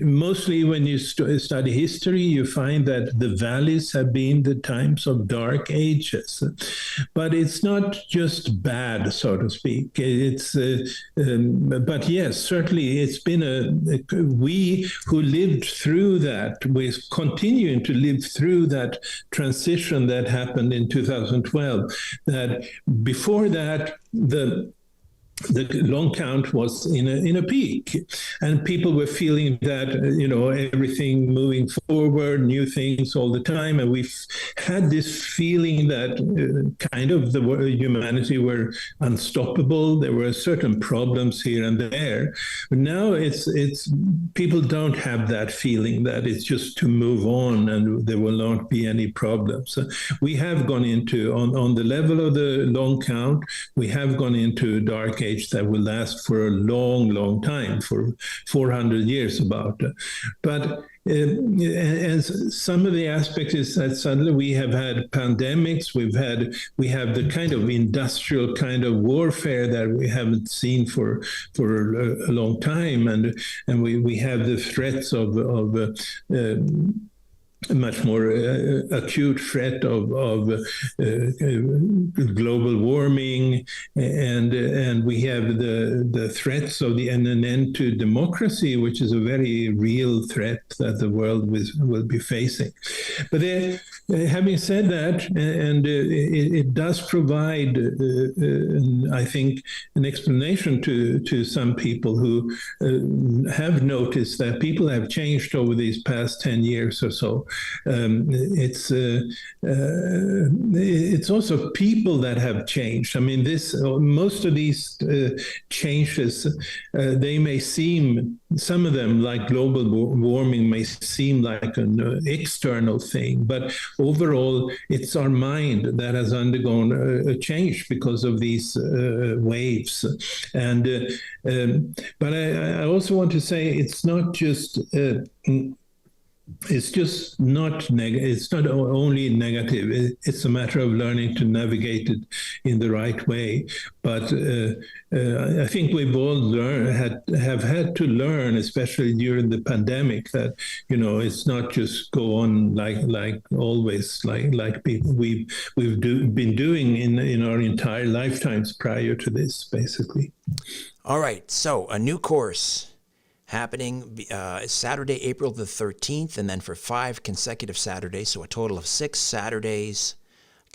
mostly when you study history, you find that the valleys have been the times of dark ages. But it's not just bad, so to speak. But yes, certainly it's been we who lived through that, we're continuing to live through that transition that happened in 2012. That before that, the long count was in a peak, and people were feeling that everything moving forward, new things all the time, and we've had this feeling that kind of the humanity were unstoppable. There were certain problems here and there, but now it's people don't have that feeling that it's just to move on and there will not be any problems. We have gone into on the level of the long count. We have gone into a dark age that will last for a long, long time, for 400 years about. But and some of the aspects is that suddenly we have had pandemics, we have the kind of industrial kind of warfare that we haven't seen for a long time, and we have the threats of a much more acute threat of global warming, and we have the threats of an end to democracy, which is a very real threat that the world will be facing. But having said that, and it does provide, I think, an explanation to some people who have noticed that people have changed over these past 10 years or so. It's also people that have changed. I mean, most of these changes, they may seem, some of them, like global warming, may seem like an external thing, but overall, it's our mind that has undergone a change because of these waves. And but I also want to say it's not just. It's just not negative. It's not only negative. It's a matter of learning to navigate it in the right way. But I think we've all have had to learn, especially during the pandemic, that it's not just go on like always, like people we've been doing in our entire lifetimes prior to this, basically. All right. So a new course happening Saturday, April the 13th, and then for 5 consecutive Saturdays, so a total of 6 Saturdays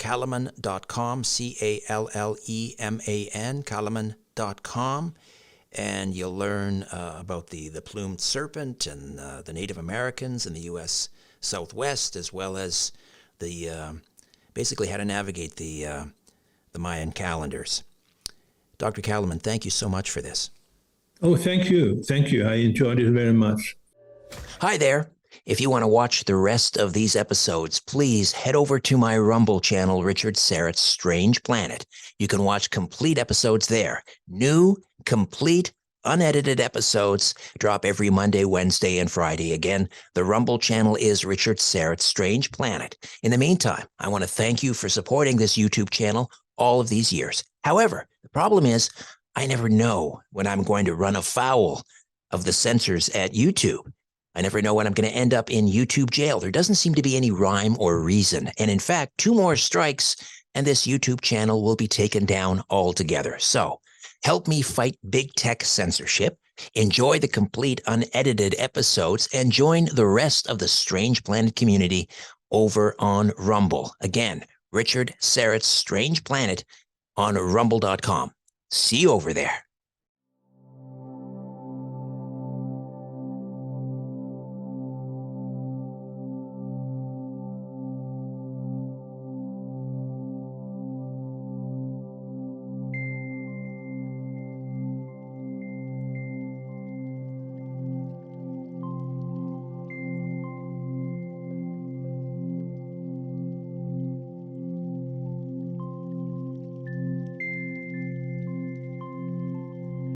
calleman.com, Calleman, calleman.com, and you'll learn about the Plumed Serpent and the Native Americans in the U.S. Southwest, as well as the basically how to navigate the Mayan calendars. Dr. Calleman, thank you so much for this. Oh, thank you. Thank you. I enjoyed it very much. Hi there. If you want to watch the rest of these episodes, please head over to my Rumble channel, Richard Syrett's Strange Planet. You can watch complete episodes there. New, complete, unedited episodes drop every Monday, Wednesday, and Friday. Again, the Rumble channel is Richard Syrett's Strange Planet. In the meantime, I want to thank you for supporting this YouTube channel all of these years. However, the problem is I never know when I'm going to run afoul of the censors at YouTube. I never know when I'm going to end up in YouTube jail. There doesn't seem to be any rhyme or reason. And in fact, 2 more strikes and this YouTube channel will be taken down altogether. So help me fight big tech censorship, enjoy the complete unedited episodes, and join the rest of the Strange Planet community over on Rumble. Again, Richard Syrett's Strange Planet on rumble.com. See you over there.